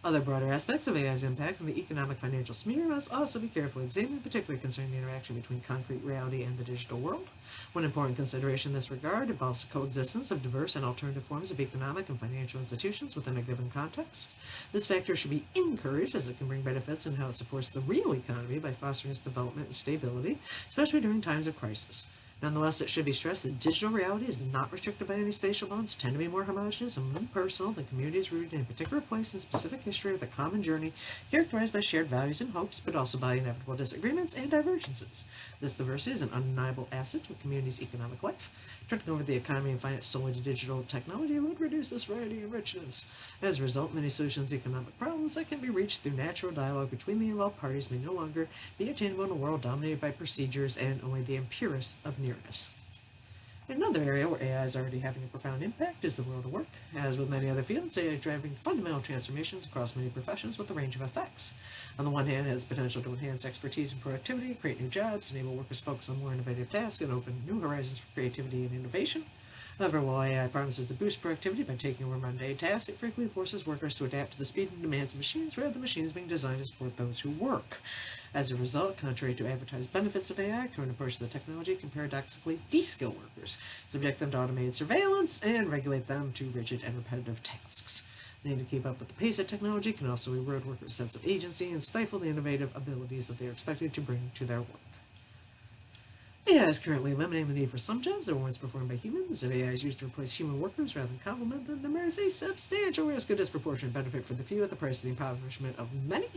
Other broader aspects of AI's impact on the economic financial sphere must also be carefully examined, particularly concerning the interaction between concrete reality and the digital world. One important consideration in this regard involves the coexistence of diverse and alternative forms of economic and financial institutions within a given context. This factor should be encouraged as it can bring benefits in how it supports the real economy by fostering its development and stability, especially during times of crisis. Nonetheless, it should be stressed that digital reality is not restricted by any spatial bonds, tend to be more homogeneous and more personal than communities rooted in a particular place and specific history with a common journey, characterized by shared values and hopes, but also by inevitable disagreements and divergences. This diversity is an undeniable asset to a community's economic life. Turning over the economy and finance solely to digital technology would reduce this variety and richness. As a result, many solutions to economic problems that can be reached through natural dialogue between the involved parties may no longer be attainable in a world dominated by procedures and only the impurists of nearness. Another area where AI is already having a profound impact is the world of work. As with many other fields, AI is driving fundamental transformations across many professions with a range of effects. On the one hand, it has potential to enhance expertise and productivity, create new jobs, enable workers to focus on more innovative tasks, and open new horizons for creativity and innovation. However, while AI promises to boost productivity by taking over mundane tasks, it frequently forces workers to adapt to the speed and demands of machines rather than machines being designed to support those who work. As a result, contrary to advertised benefits of AI, current approach to the technology can paradoxically de-skill workers, subject them to automated surveillance, and regulate them to rigid and repetitive tasks. The need to keep up with the pace of technology can also erode workers' sense of agency and stifle the innovative abilities that they are expected to bring to their work. AI is currently limiting the need for some jobs that were once performed by humans. If AI is used to replace human workers rather than complement them, then there is a substantial risk of disproportionate benefit for the few at the price of the impoverishment of many.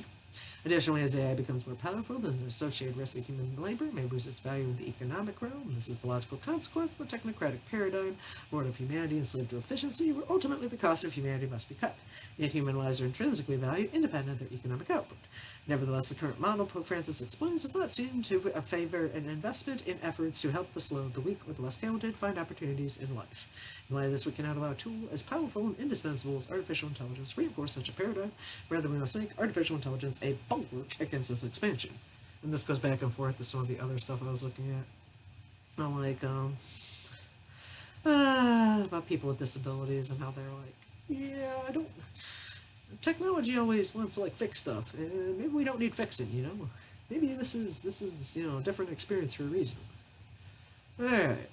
Additionally, as AI becomes more powerful, there's an associated risk that human labor may lose its value in the economic realm. This is the logical consequence of the technocratic paradigm, born of humanity enslaved to efficiency, where ultimately the cost of humanity must be cut. Yet human lives are intrinsically valued, independent of their economic output. Nevertheless, the current model, Pope Francis explains, does not seem to favor an investment in efforts to help the slow, the weak, or the less talented find opportunities in life. In light of this, we cannot allow a tool as powerful and indispensable as artificial intelligence reinforce such a paradigm. Rather, we must make artificial intelligence a bulwark against its expansion. And this goes back and forth to some of the other stuff I was looking at. I'm like, about people with disabilities and how they're like, yeah, I don't. Technology always wants to like fix stuff, and maybe we don't need fixing, you know. Maybe this is a different experience for a reason. All right.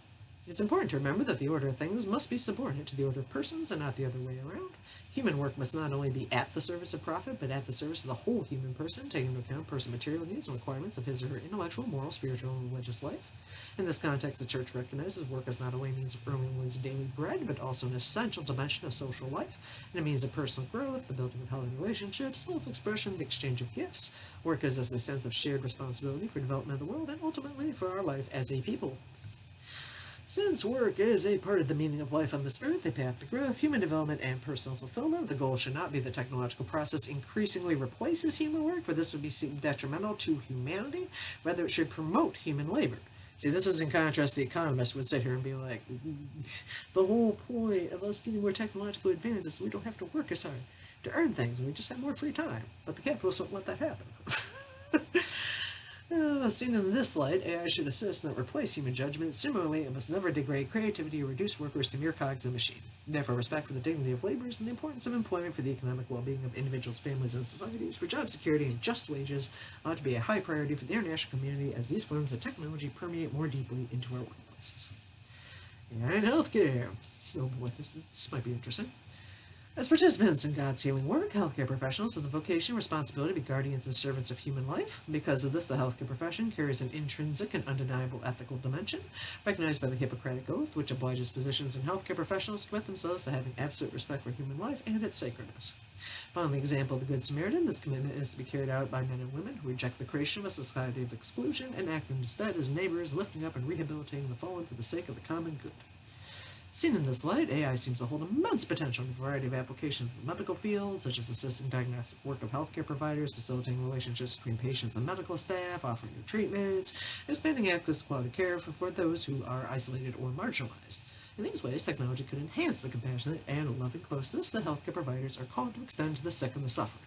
It's important to remember that the order of things must be subordinate to the order of persons and not the other way around. Human work must not only be at the service of profit, but at the service of the whole human person, taking into account personal material needs and requirements of his or her intellectual, moral, spiritual, and religious life. In this context, the Church recognizes work as not only a means of earning one's daily bread, but also an essential dimension of social life, and a means of personal growth, the building of healthy relationships, self-expression, the exchange of gifts. Work is as a sense of shared responsibility for development of the world, and ultimately for our life as a people. Since work is a part of the meaning of life on this earth, a path to growth, human development, and personal fulfillment, the goal should not be the technological process increasingly replaces human work, for this would be detrimental to humanity. Rather, it should promote human labor. See, this is in contrast to the economists would sit here and be like, the whole point of us getting more technologically advanced is we don't have to work as hard to earn things, and we just have more free time. But the capitalists won't let that happen. Seen in this light, AI should assist, not replace human judgment. Similarly, it must never degrade creativity or reduce workers to mere cogs in a machine. Therefore, respect for the dignity of laborers and the importance of employment for the economic well-being of individuals, families, and societies, for job security and just wages ought to be a high priority for the international community as these forms of technology permeate more deeply into our workplaces. AI and healthcare. Oh boy, this might be interesting. As participants in God's healing work, healthcare professionals have the vocation and responsibility to be guardians and servants of human life. Because of this, the healthcare profession carries an intrinsic and undeniable ethical dimension, recognized by the Hippocratic Oath, which obliges physicians and healthcare professionals to commit themselves to having absolute respect for human life and its sacredness. Following the example of the Good Samaritan, this commitment is to be carried out by men and women who reject the creation of a society of exclusion and act instead as neighbors, lifting up and rehabilitating the fallen for the sake of the common good. Seen in this light, AI seems to hold immense potential in a variety of applications in the medical field, such as assisting diagnostic work of healthcare providers, facilitating relationships between patients and medical staff, offering new treatments, expanding access to quality care for those who are isolated or marginalized. In these ways, technology could enhance the compassionate and loving closeness that healthcare providers are called to extend to the sick and the suffering.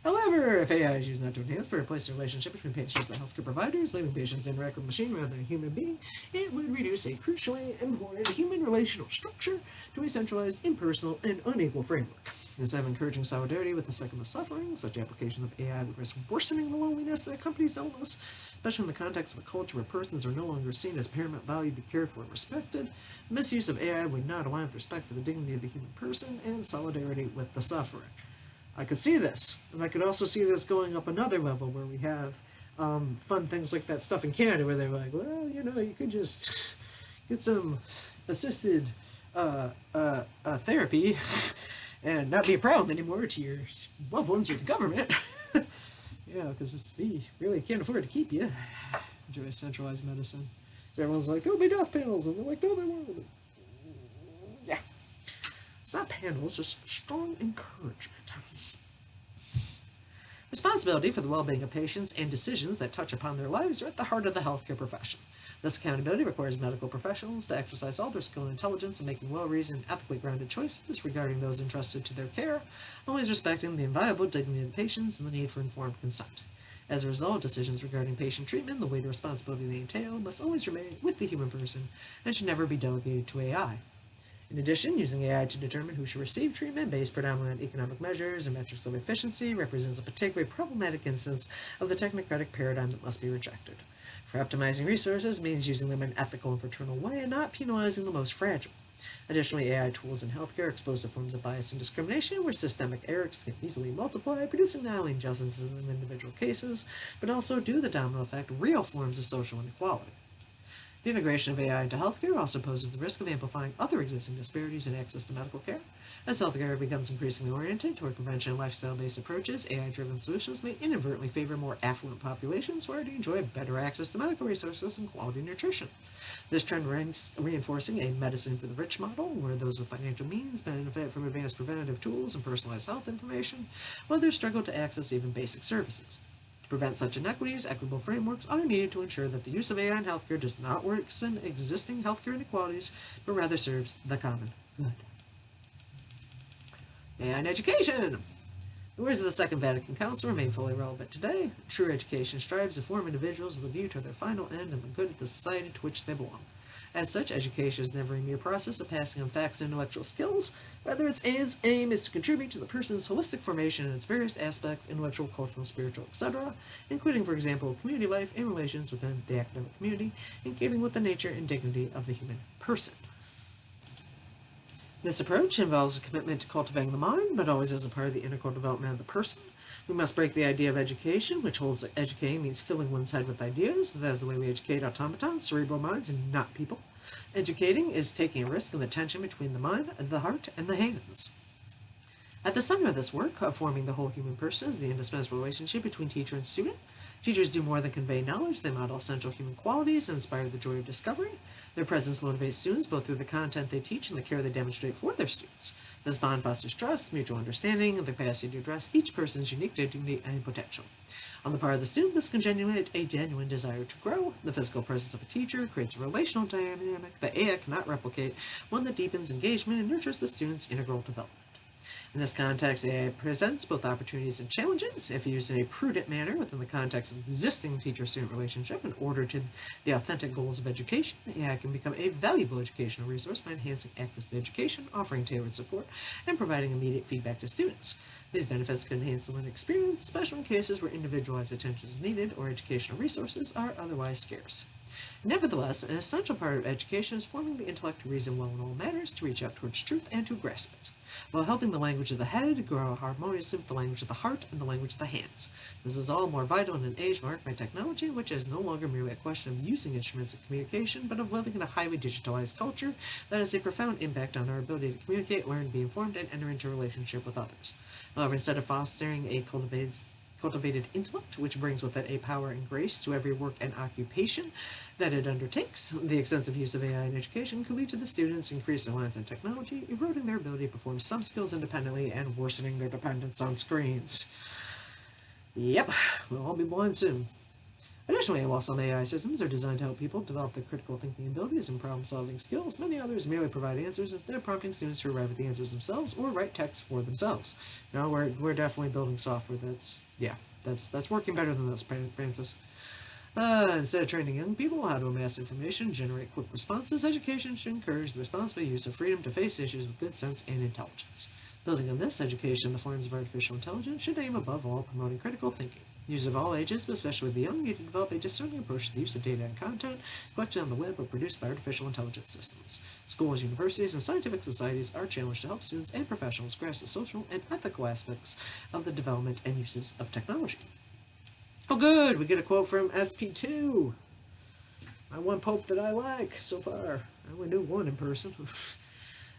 However, if AI is used not to enhance but replace the relationship between patients and healthcare providers, leaving patients to interact with a machine rather than a human being, it would reduce a crucially important human relational structure to a centralized, impersonal, and unequal framework. Instead of encouraging solidarity with the sick and the suffering, such application of AI would risk worsening the loneliness that accompanies illness, especially in the context of a culture where persons are no longer seen as paramount value to be cared for and respected. The misuse of AI would not align with respect for the dignity of the human person and solidarity with the suffering. I could see this, and I could also see this going up another level where we have fun things like that stuff in Canada where they're like, well, you could just get some assisted therapy and not be a problem anymore to your loved ones or the government. Yeah, because we really can't afford to keep you. Enjoy centralized medicine. So everyone's like, there'll be death panels, and they're like, no, there won't. Yeah. It's not panels, just strong encouragement. Responsibility for the well-being of patients and decisions that touch upon their lives are at the heart of the healthcare profession. This accountability requires medical professionals to exercise all their skill and intelligence in making well-reasoned, ethically grounded choices regarding those entrusted to their care, always respecting the inviolable dignity of the patients and the need for informed consent. As a result, decisions regarding patient treatment, the weight and responsibility they entail, must always remain with the human person and should never be delegated to AI. In addition, using AI to determine who should receive treatment based predominantly on economic measures and metrics of efficiency represents a particularly problematic instance of the technocratic paradigm that must be rejected. For optimizing resources means using them in an ethical and fraternal way and not penalizing the most fragile. Additionally, AI tools in healthcare expose to forms of bias and discrimination where systemic errors can easily multiply, producing not only injustices in individual cases, but also, due to the domino effect, real forms of social inequality. The integration of AI into healthcare also poses the risk of amplifying other existing disparities in access to medical care. As healthcare becomes increasingly oriented toward prevention and lifestyle-based approaches, AI-driven solutions may inadvertently favor more affluent populations who already enjoy better access to medical resources and quality nutrition. This trend ranks reinforcing a medicine for the rich model, where those with financial means benefit from advanced preventative tools and personalized health information, while others struggle to access even basic services. To prevent such inequities, equitable frameworks are needed to ensure that the use of AI in healthcare does not worsen existing healthcare inequalities, but rather serves the common good. AI in education. The words of the Second Vatican Council remain fully relevant today. True education strives to form individuals with a view to their final end and the good of the society to which they belong. As such, education is never a mere process of passing on facts and intellectual skills. Rather, its aim is to contribute to the person's holistic formation in its various aspects, intellectual, cultural, spiritual, etc., including, for example, community life and relations within the academic community, in keeping with the nature and dignity of the human person. This approach involves a commitment to cultivating the mind, but always as a part of the integral development of the person. We must break the idea of education, which holds that educating means filling one's head with ideas. That is the way we educate automatons, cerebral minds, and not people. Educating is taking a risk in the tension between the mind, the heart, and the hands. At the center of this work of forming the whole human person is the indispensable relationship between teacher and student. Teachers do more than convey knowledge. They model essential human qualities and inspire the joy of discovery. Their presence motivates students both through the content they teach and the care they demonstrate for their students. This bond fosters trust, mutual understanding, and the capacity to address each person's unique dignity and potential. On the part of the student, this can generate a genuine desire to grow. The physical presence of a teacher creates a relational dynamic that AI cannot replicate, one that deepens engagement and nurtures the student's integral development. In this context, AI presents both opportunities and challenges. If used in a prudent manner within the context of existing teacher-student relationship in order to the authentic goals of education, AI can become a valuable educational resource by enhancing access to education, offering tailored support, and providing immediate feedback to students. These benefits can enhance the learning experience, especially in cases where individualized attention is needed or educational resources are otherwise scarce. Nevertheless, an essential part of education is forming the intellect to reason well in all matters, to reach out towards truth, and to grasp it, while helping the language of the head grow harmoniously with the language of the heart and the language of the hands. This is all more vital in an age marked by technology, which is no longer merely a question of using instruments of communication, but of living in a highly digitalized culture that has a profound impact on our ability to communicate, learn, be informed, and enter into a relationship with others. However, instead of fostering a cultivated intellect, which brings with it a power and grace to every work and occupation that it undertakes, the extensive use of AI in education could lead to the students' increased reliance on technology, eroding their ability to perform some skills independently and worsening their dependence on screens. Yep, we'll all be blind soon. Additionally, while some AI systems are designed to help people develop their critical thinking abilities and problem-solving skills, many others merely provide answers instead of prompting students to arrive at the answers themselves or write text for themselves. No, we're definitely building software that's working better than this, Francis. Instead of training young people how to amass information, generate quick responses, education should encourage the responsible use of freedom to face issues with good sense and intelligence. Building on this, education in the forms of artificial intelligence should aim above all promoting critical thinking. Users of all ages, but especially the young, need to develop a discerning approach to the use of data and content collected on the web or produced by artificial intelligence systems. Schools, universities, and scientific societies are challenged to help students and professionals grasp the social and ethical aspects of the development and uses of technology. Oh good, we get a quote from SP2. My one pope that I like so far. I only knew one in person.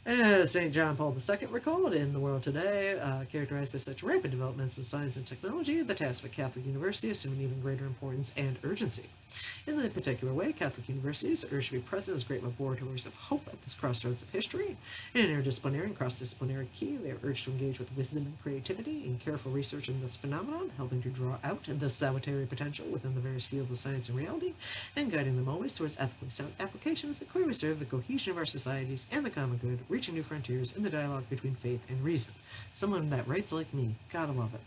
As St. John Paul II recalled, in the world today, characterized by such rapid developments in science and technology, the task of a Catholic university assumed even greater importance and urgency. In a particular way, Catholic universities are urged to be present as great laboratories of hope at this crossroads of history. In an interdisciplinary and cross-disciplinary key, they are urged to engage with wisdom and creativity in careful research in this phenomenon, helping to draw out the salutary potential within the various fields of science and reality, and guiding them always towards ethically sound applications that clearly serve the cohesion of our societies and the common good, reaching new frontiers in the dialogue between faith and reason. Someone that writes like me. Gotta love it.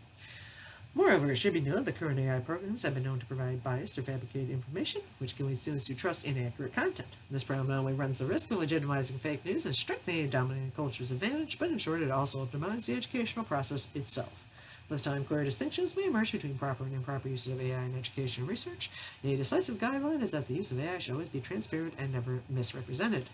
Moreover, it should be noted that current AI programs have been known to provide biased or fabricated information, which can lead students to trust inaccurate content. This problem not only runs the risk of legitimizing fake news and strengthening a dominant culture's advantage, but in short, it also undermines the educational process itself. With time, clear distinctions may emerge between proper and improper uses of AI in education and research. A decisive guideline is that the use of AI should always be transparent and never misrepresented.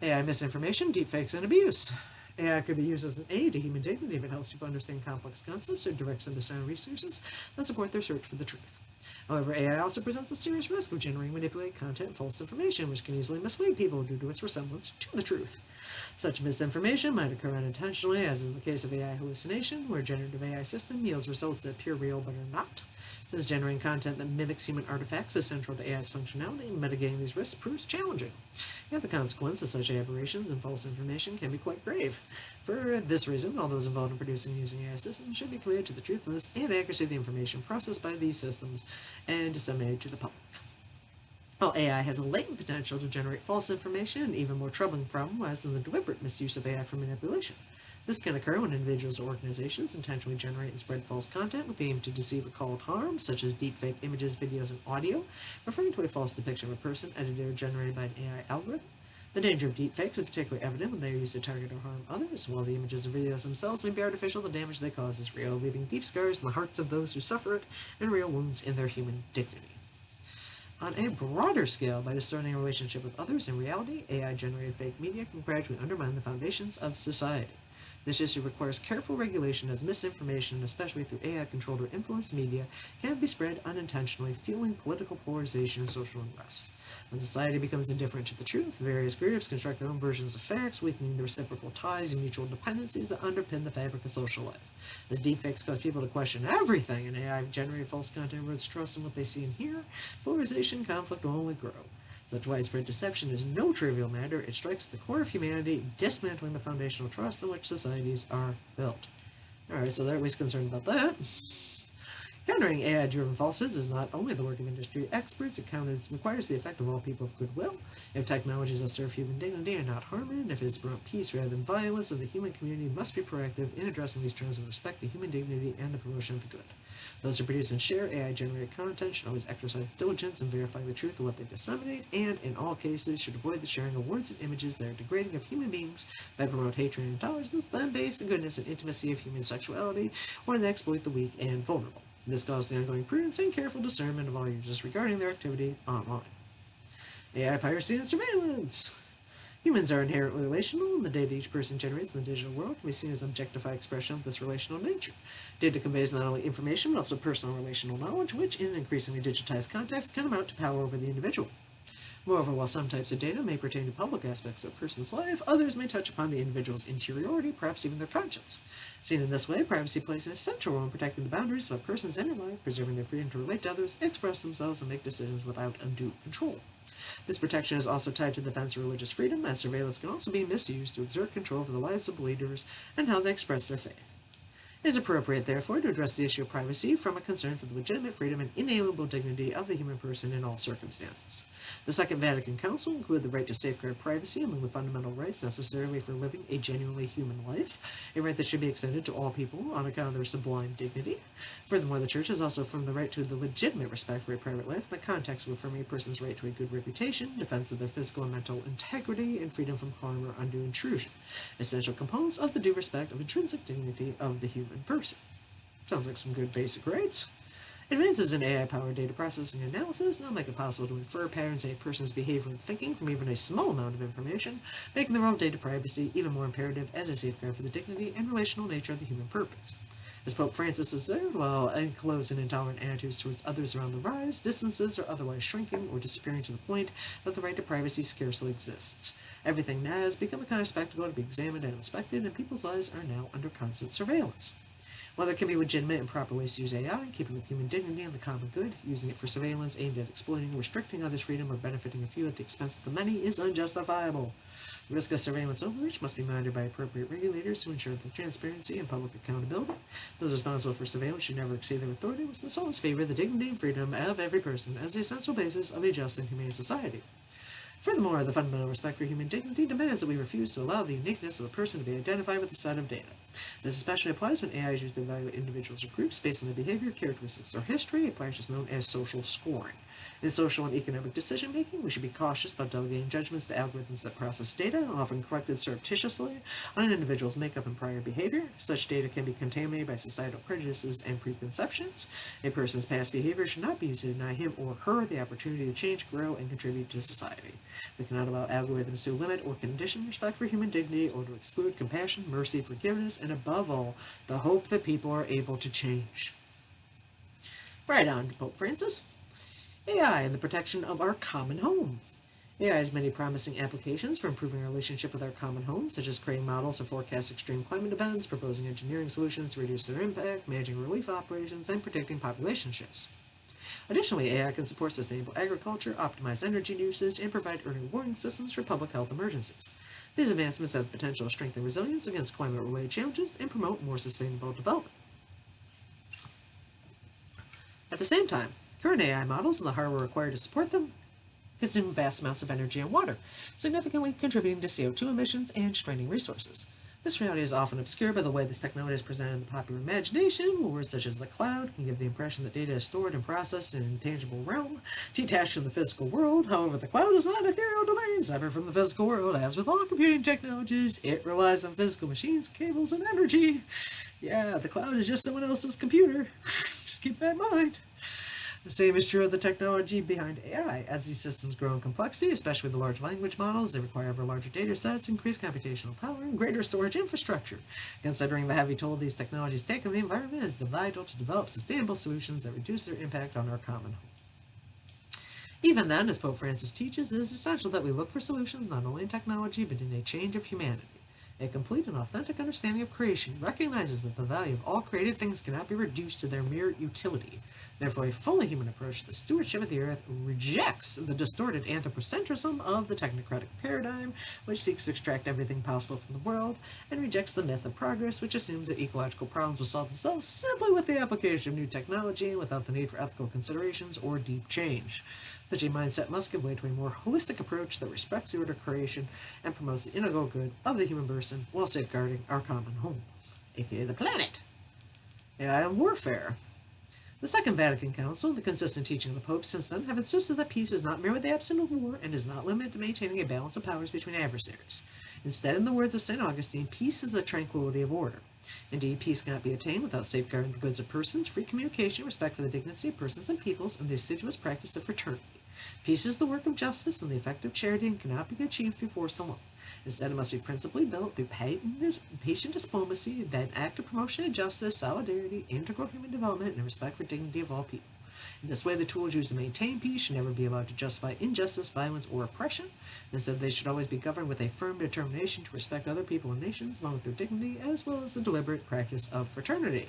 AI misinformation, deepfakes, and abuse. AI could be used as an aid to human dignity if it helps people understand complex concepts or directs them to sound resources that support their search for the truth. However, AI also presents a serious risk of generating manipulated content and false information, which can easily mislead people due to its resemblance to the truth. Such misinformation might occur unintentionally, as in the case of AI hallucination, where a generative AI system yields results that appear real but are not. Since generating content that mimics human artifacts is central to AI's functionality, mitigating these risks proves challenging. And the consequence of such aberrations and false information can be quite grave. For this reason, all those involved in producing and using AI systems should be committed to the truthfulness and accuracy of the information processed by these systems and disseminated to the public. While AI has a latent potential to generate false information, an even more troubling problem lies in the deliberate misuse of AI for manipulation. This can occur when individuals or organizations intentionally generate and spread false content with the aim to deceive or cause harm, such as deepfake images, videos, and audio, referring to a false depiction of a person edited or generated by an AI algorithm. The danger of deepfakes is particularly evident when they are used to target or harm others. While the images or videos themselves may be artificial, the damage they cause is real, leaving deep scars in the hearts of those who suffer it and real wounds in their human dignity. On a broader scale, by discerning a relationship with others in reality, AI-generated fake media can gradually undermine the foundations of society. This issue requires careful regulation, as misinformation, especially through AI-controlled or influenced media, can be spread unintentionally, fueling political polarization and social unrest. When society becomes indifferent to the truth, various groups construct their own versions of facts, weakening the reciprocal ties and mutual dependencies that underpin the fabric of social life. As deepfakes cause people to question everything, and AI-generated false content erodes trust in what they see and hear, polarization and conflict will only grow. Such widespread deception is no trivial matter. It strikes the core of humanity, dismantling the foundational trust on which societies are built. Alright, so they're at least concerned about that. Countering AI-driven falsehoods is not only the work of industry experts, it requires the effect of all people of goodwill. If technologies that serve human dignity and not harm it, if it is promote peace rather than violence, then the human community must be proactive in addressing these trends with respect to human dignity and the promotion of the good. Those who produce and share AI-generated content should always exercise diligence in verifying the truth of what they disseminate, and in all cases should avoid the sharing of words and images that are degrading of human beings, that promote hatred and intolerance, then base the goodness and intimacy of human sexuality, or that exploit the weak and vulnerable. This calls the ongoing prudence and careful discernment of all users regarding their activity online. AI piracy and surveillance. Humans are inherently relational, and the data each person generates in the digital world can be seen as an objectified expression of this relational nature. Data conveys not only information, but also personal relational knowledge, which, in an increasingly digitized context, can amount to power over the individual. Moreover, while some types of data may pertain to public aspects of a person's life, others may touch upon the individual's interiority, perhaps even their conscience. Seen in this way, privacy plays an essential role in protecting the boundaries of a person's inner life, preserving their freedom to relate to others, express themselves, and make decisions without undue control. This protection is also tied to the defense of religious freedom, as surveillance can also be misused to exert control over the lives of believers and how they express their faith. It is appropriate, therefore, to address the issue of privacy from a concern for the legitimate freedom and inalienable dignity of the human person in all circumstances. The Second Vatican Council included the right to safeguard privacy among the fundamental rights necessary for living a genuinely human life, a right that should be extended to all people on account of their sublime dignity. Furthermore, the Church has also affirmed the right to the legitimate respect for a private life in the context of affirming a person's right to a good reputation, defense of their physical and mental integrity, and freedom from harm or undue intrusion, essential components of the due respect of intrinsic dignity of the human person. Sounds like some good basic rights. Advances in AI-powered data processing and analysis now make it possible to infer patterns in a person's behavior and thinking from even a small amount of information, making the role of data privacy even more imperative as a safeguard for the dignity and relational nature of the human purpose. As Pope Francis observed, while enclosed and intolerant attitudes towards others around the rise, distances are otherwise shrinking or disappearing to the point that the right to privacy scarcely exists. Everything now has become a kind of spectacle to be examined and inspected, and people's lives are now under constant surveillance. While there can be legitimate and proper ways to use AI, keeping with human dignity and the common good, using it for surveillance aimed at exploiting or restricting others' freedom or benefiting a few at the expense of the many is unjustifiable. The risk of surveillance overreach must be monitored by appropriate regulators to ensure the transparency and public accountability. Those responsible for surveillance should never exceed their authority, which must always favor the dignity and freedom of every person as the essential basis of a just and humane society. Furthermore, the fundamental respect for human dignity demands that we refuse to allow the uniqueness of the person to be identified with a set of data. This especially applies when AI is used to evaluate individuals or groups based on their behavior, characteristics, or history, a practice known as social scoring. In social and economic decision-making, we should be cautious about delegating judgments to algorithms that process data, often corrected surreptitiously, on an individual's makeup and prior behavior. Such data can be contaminated by societal prejudices and preconceptions. A person's past behavior should not be used to deny him or her the opportunity to change, grow, and contribute to society. We cannot allow algorithms to limit or condition respect for human dignity or to exclude compassion, mercy, forgiveness, and above all, the hope that people are able to change. Right on to Pope Francis. AI and the protection of our common home. AI has many promising applications for improving our relationship with our common home, such as creating models to forecast extreme climate events, proposing engineering solutions to reduce their impact, managing relief operations, and predicting population shifts. Additionally, AI can support sustainable agriculture, optimize energy usage, and provide early warning systems for public health emergencies. These advancements have the potential to strengthen resilience against climate-related challenges and promote more sustainable development. At the same time, current AI models and the hardware required to support them consume vast amounts of energy and water, significantly contributing to CO2 emissions and straining resources. This reality is often obscured by the way this technology is presented in the popular imagination, where words such as the cloud can give the impression that data is stored and processed in an intangible realm, detached from the physical world. However, the cloud is not an ethereal domain separate from the physical world. As with all computing technologies, it relies on physical machines, cables, and energy. Yeah, the cloud is just someone else's computer. Just keep that in mind. The same is true of the technology behind AI. As these systems grow in complexity, especially the large language models, they require ever larger data sets, increased computational power, and greater storage infrastructure. Considering the heavy toll these technologies take on the environment, it is vital to develop sustainable solutions that reduce their impact on our common home. Even then, as Pope Francis teaches, it is essential that we look for solutions not only in technology, but in a change of humanity. A complete and authentic understanding of creation recognizes that the value of all created things cannot be reduced to their mere utility. Therefore, a fully human approach to the stewardship of the earth rejects the distorted anthropocentrism of the technocratic paradigm, which seeks to extract everything possible from the world, and rejects the myth of progress, which assumes that ecological problems will solve themselves simply with the application of new technology and without the need for ethical considerations or deep change. Such a mindset must give way to a more holistic approach that respects the order of creation and promotes the integral good of the human person while safeguarding our common home, aka the planet. AI and warfare. The Second Vatican Council and the consistent teaching of the Pope since then have insisted that peace is not merely the absence of war and is not limited to maintaining a balance of powers between adversaries. Instead, in the words of St. Augustine, peace is the tranquility of order. Indeed, peace cannot be attained without safeguarding the goods of persons, free communication, respect for the dignity of persons and peoples, and the assiduous practice of fraternity. Peace is the work of justice and the effect of charity and cannot be achieved through force alone. Instead, it must be principally built through patient diplomacy, that active promotion of justice, solidarity, integral human development, and respect for dignity of all people. In this way, the tools used to maintain peace should never be allowed to justify injustice, violence, or oppression. Instead, they should always be governed with a firm determination to respect other people and nations, along with their dignity, as well as the deliberate practice of fraternity.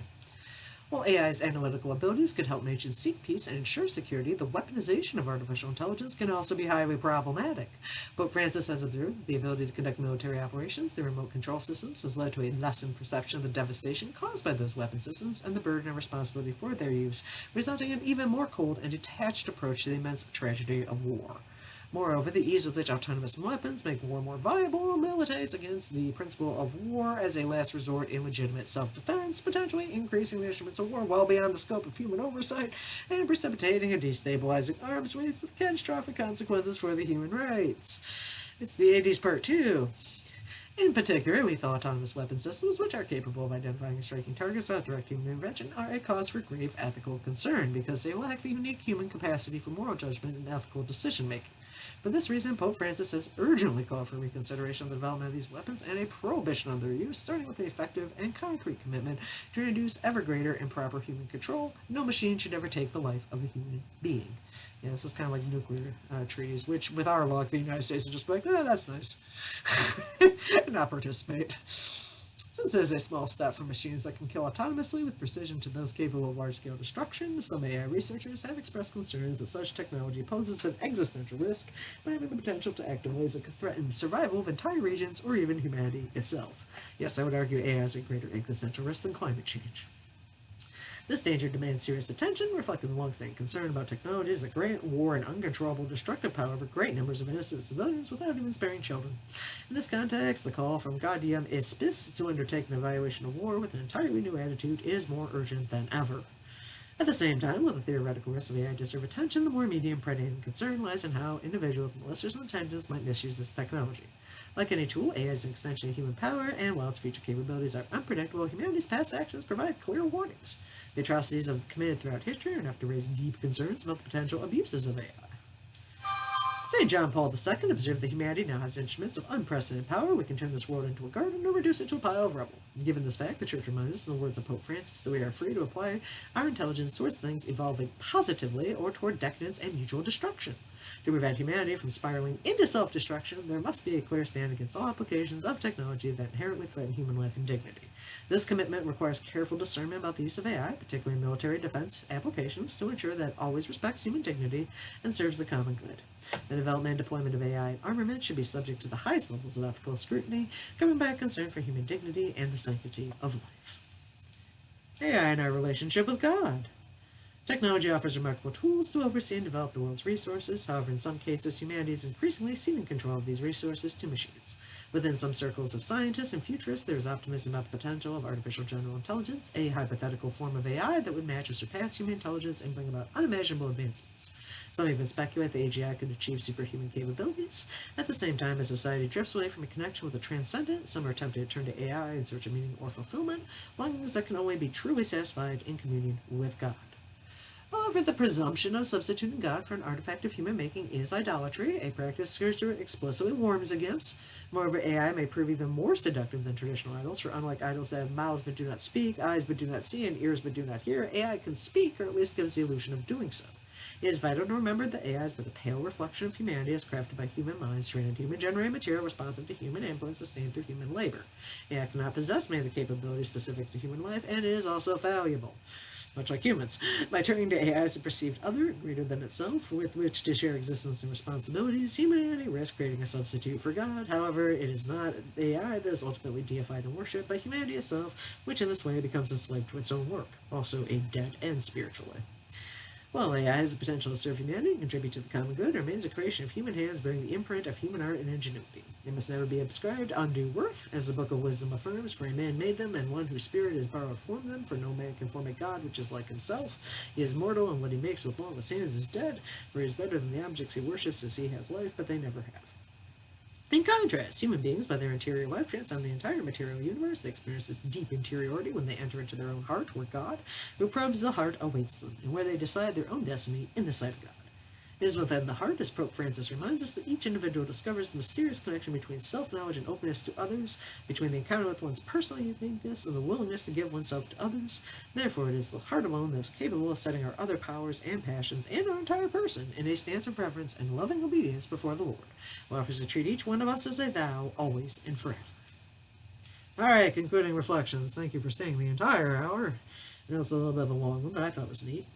While AI's analytical abilities could help nations seek peace and ensure security, the weaponization of artificial intelligence can also be highly problematic. Pope Francis has observed that the ability to conduct military operations through remote control systems has led to a lessened perception of the devastation caused by those weapon systems and the burden and responsibility for their use, resulting in an even more cold and detached approach to the immense tragedy of war. Moreover, the ease with which autonomous weapons make war more viable militates against the principle of war as a last resort in legitimate self-defense, potentially increasing the instruments of war well beyond the scope of human oversight and precipitating a destabilizing arms race with catastrophic consequences for the human rights. It's the 80s part 2. In particular, we thought autonomous weapon systems, which are capable of identifying and striking targets without direct human intervention, are a cause for grave ethical concern because they lack the unique human capacity for moral judgment and ethical decision-making. For this reason, Pope Francis has urgently called for reconsideration of the development of these weapons and a prohibition on their use, starting with an effective and concrete commitment to introduce ever greater and proper human control. No machine should ever take the life of a human being. Yeah, this is kind of like nuclear treaties, which with our luck, the United States would just be like, oh, that's nice, and not participate. Since it is a small step from machines that can kill autonomously with precision to those capable of large-scale destruction, some AI researchers have expressed concerns that such technology poses an existential risk by having the potential to act in ways that could threaten the survival of entire regions or even humanity itself. Yes, I would argue AI is a greater existential risk than climate change. This danger demands serious attention, reflecting the long-standing concern about technologies that grant war and uncontrollable destructive power over great numbers of innocent civilians without even sparing children. In this context, the call from Gaudium Ispis to undertake an evaluation of war with an entirely new attitude is more urgent than ever. At the same time, while the theoretical risks of AI deserve attention, the more immediate and pregnant concern lies in how individuals with malicious intentions might misuse this technology. Like any tool, AI is an extension of human power, and while its future capabilities are unpredictable, humanity's past actions provide clear warnings. The atrocities committed throughout history are enough to raise deep concerns about the potential abuses of AI. St. John Paul II observed that humanity now has instruments of unprecedented power. We can turn this world into a garden or reduce it to a pile of rubble. Given this fact, the Church reminds us, in the words of Pope Francis, that we are free to apply our intelligence towards things evolving positively or toward decadence and mutual destruction. To prevent humanity from spiraling into self-destruction, there must be a clear stand against all applications of technology that inherently threaten human life and dignity. This commitment requires careful discernment about the use of AI, particularly in military defense applications, to ensure that it always respects human dignity and serves the common good. The development and deployment of AI armament should be subject to the highest levels of ethical scrutiny, governed by a concern for human dignity and the sanctity of life. AI and our relationship with God. Technology offers remarkable tools to oversee and develop the world's resources. However, in some cases, humanity is increasingly ceding control of these resources to machines. Within some circles of scientists and futurists, there is optimism about the potential of artificial general intelligence, a hypothetical form of AI that would match or surpass human intelligence and bring about unimaginable advancements. Some even speculate that AGI could achieve superhuman capabilities. At the same time, as society drifts away from a connection with the transcendent, some are tempted to turn to AI in search of meaning or fulfillment, longings that can only be truly satisfied in communion with God. However, the presumption of substituting God for an artifact of human making is idolatry, a practice Scripture explicitly warns against. Moreover, AI may prove even more seductive than traditional idols, for unlike idols that have mouths but do not speak, eyes but do not see, and ears but do not hear, AI can speak, or at least gives the illusion of doing so. It is vital to remember that AI is but a pale reflection of humanity as crafted by human minds, trained in human-generated material responsive to human input and sustained through human labor. AI cannot possess many of the capabilities specific to human life, and it is also fallible, much like humans. By turning to AI as a perceived other, greater than itself, with which to share existence and responsibilities, humanity risks creating a substitute for God. However, it is not AI that is ultimately deified and worshipped, but humanity itself, which in this way becomes enslaved to its own work, also a dead end spiritually. While AI has the potential to serve humanity and contribute to the common good, it remains a creation of human hands bearing the imprint of human art and ingenuity. It must never be ascribed undue worth, as the Book of Wisdom affirms, for a man made them, and one whose spirit is borrowed from them, for no man can form a god which is like himself. He is mortal, and what he makes with lawless hands is dead, for he is better than the objects he worships, as he has life, but they never have. In contrast, human beings, by their interior life, transcend the entire material universe. They experience this deep interiority when they enter into their own heart, where God, who probes the heart, awaits them, and where they decide their own destiny in the sight of God. It is within the heart, as Pope Francis reminds us, that each individual discovers the mysterious connection between self-knowledge and openness to others, between the encounter with one's personal uniqueness and the willingness to give oneself to others. Therefore, it is the heart alone that is capable of setting our other powers and passions and our entire person in a stance of reverence and loving obedience before the Lord, who offers to treat each one of us as a thou, always and forever. All right, concluding reflections. Thank you for staying the entire hour. I know it's a little bit of a long one, but I thought it was neat.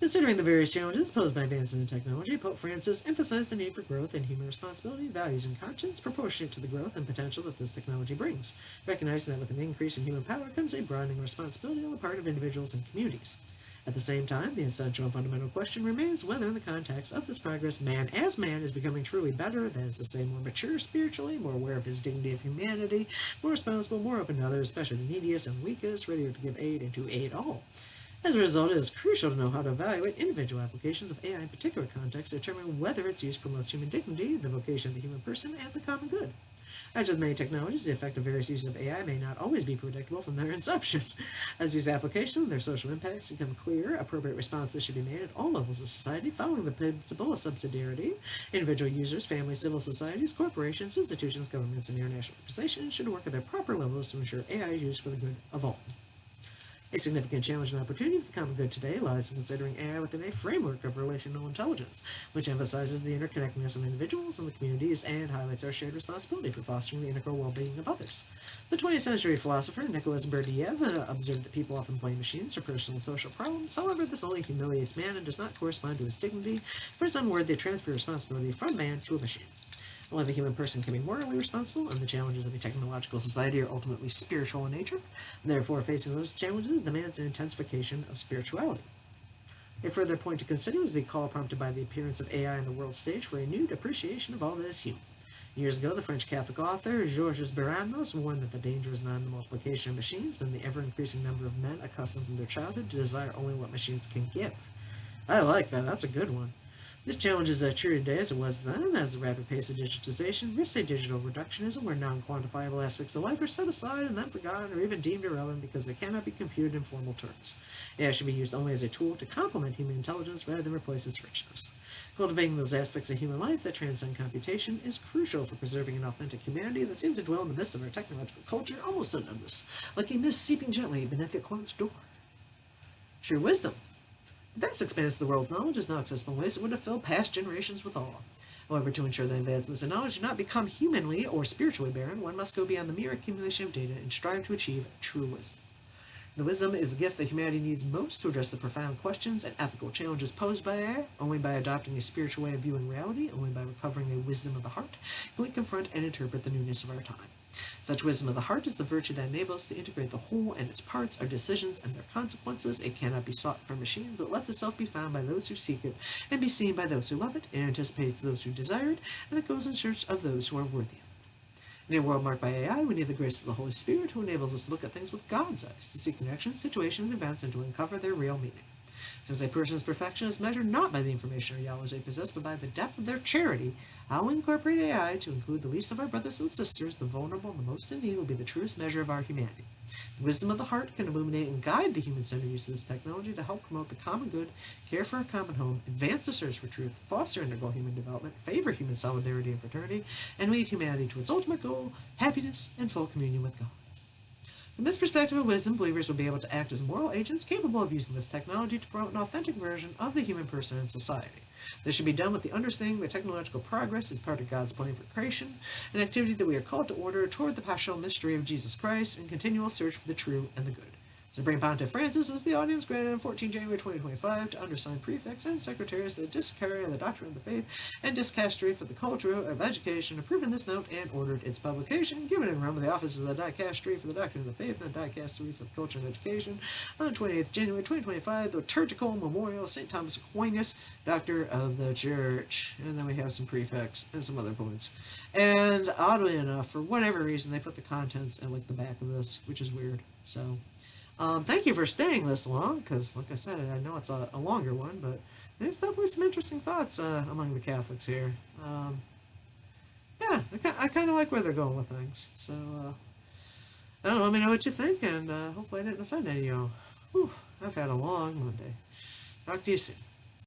Considering the various challenges posed by advances in technology, Pope Francis emphasized the need for growth in human responsibility, values, and conscience proportionate to the growth and potential that this technology brings, recognizing that with an increase in human power comes a broadening responsibility on the part of individuals and communities. At the same time, the essential and fundamental question remains whether, in the context of this progress, man as man is becoming truly better, that is to say, more mature spiritually, more aware of his dignity of humanity, more responsible, more open to others, especially the neediest and weakest, ready to give aid and to aid all. As a result, it is crucial to know how to evaluate individual applications of AI in particular contexts to determine whether its use promotes human dignity, the vocation of the human person, and the common good. As with many technologies, the effect of various uses of AI may not always be predictable from their inception. As these applications and their social impacts become clear, appropriate responses should be made at all levels of society following the principle of subsidiarity. Individual users, families, civil societies, corporations, institutions, governments, and international organizations should work at their proper levels to ensure AI is used for the good of all. A significant challenge and opportunity for the common good today lies in considering AI within a framework of relational intelligence, which emphasizes the interconnectedness of individuals and the communities and highlights our shared responsibility for fostering the integral well-being of others. The 20th century philosopher Nicholas Berdyaev observed that people often blame machines for personal and social problems. However, this only humiliates man and does not correspond to his dignity, for it is unworthy to transfer responsibility from man to a machine. Only the human person can be morally responsible, and the challenges of a technological society are ultimately spiritual in nature. Therefore, facing those challenges demands an intensification of spirituality. A further point to consider is the call prompted by the appearance of AI on the world stage for a renewed appreciation of all that is human. Years ago, the French Catholic author Georges Bernanos warned that the danger is not in the multiplication of machines, but in the ever-increasing number of men accustomed from their childhood to desire only what machines can give. I like that. That's a good one. This challenge is as true today as it was then, as the rapid pace of digitization risks a digital reductionism where non-quantifiable aspects of life are set aside and then forgotten or even deemed irrelevant because they cannot be computed in formal terms. AI should be used only as a tool to complement human intelligence rather than replace its richness. Cultivating those aspects of human life that transcend computation is crucial for preserving an authentic humanity that seems to dwell in the midst of our technological culture, almost unnoticed, like a mist seeping gently beneath the closed door. True wisdom. The vast expanse of the world's knowledge is now accessible in ways that would have filled past generations with awe. However, to ensure that advancements in knowledge do not become humanly or spiritually barren, one must go beyond the mere accumulation of data and strive to achieve true wisdom. The wisdom is the gift that humanity needs most to address the profound questions and ethical challenges posed by AI. Only by adopting a spiritual way of viewing reality, only by recovering a wisdom of the heart, can we confront and interpret the newness of our time. Such wisdom of the heart is the virtue that enables us to integrate the whole and its parts, our decisions and their consequences. It cannot be sought from machines, but lets itself be found by those who seek it, and be seen by those who love it. It anticipates those who desire it, and it goes in search of those who are worthy of it. In a world marked by AI, we need the grace of the Holy Spirit, who enables us to look at things with God's eyes, to see connections, situations, and events, and to uncover their real meaning. Since a person's perfection is measured not by the information or knowledge they possess, but by the depth of their charity, how we incorporate AI to include the least of our brothers and sisters, the vulnerable and the most in need, will be the truest measure of our humanity. The wisdom of the heart can illuminate and guide the human-centered use of this technology to help promote the common good, care for our common home, advance the search for truth, foster integral human development, favor human solidarity and fraternity, and lead humanity to its ultimate goal, happiness and full communion with God. From this perspective of wisdom, believers will be able to act as moral agents capable of using this technology to promote an authentic version of the human person in society. This should be done with the understanding that technological progress is part of God's plan for creation, an activity that we are called to order toward the paschal mystery of Jesus Christ and continual search for the true and the good. Supreme Pontiff Francis is the audience granted on 14 January 2025 to undersign prefects and secretaries that discarry the doctrine of the faith and dicastery for the culture of education, approving this note and ordered its publication, given in Rome with the offices of the dicastery for the doctrine of the faith and the dicastery for the culture and education on 28th January 2025, the liturgical memorial of St. Thomas Aquinas, Doctor of the Church. And then we have some prefects and some other points. And oddly enough, for whatever reason, they put the contents in like the back of this, which is weird. So thank you for staying this long, because, like I said, I know it's a longer one, but there's definitely some interesting thoughts among the Catholics here. Yeah, I kind of like where they're going with things. So, I don't know, let me know what you think, and hopefully I didn't offend any of you. Whew, I've had a long Monday. Talk to you soon.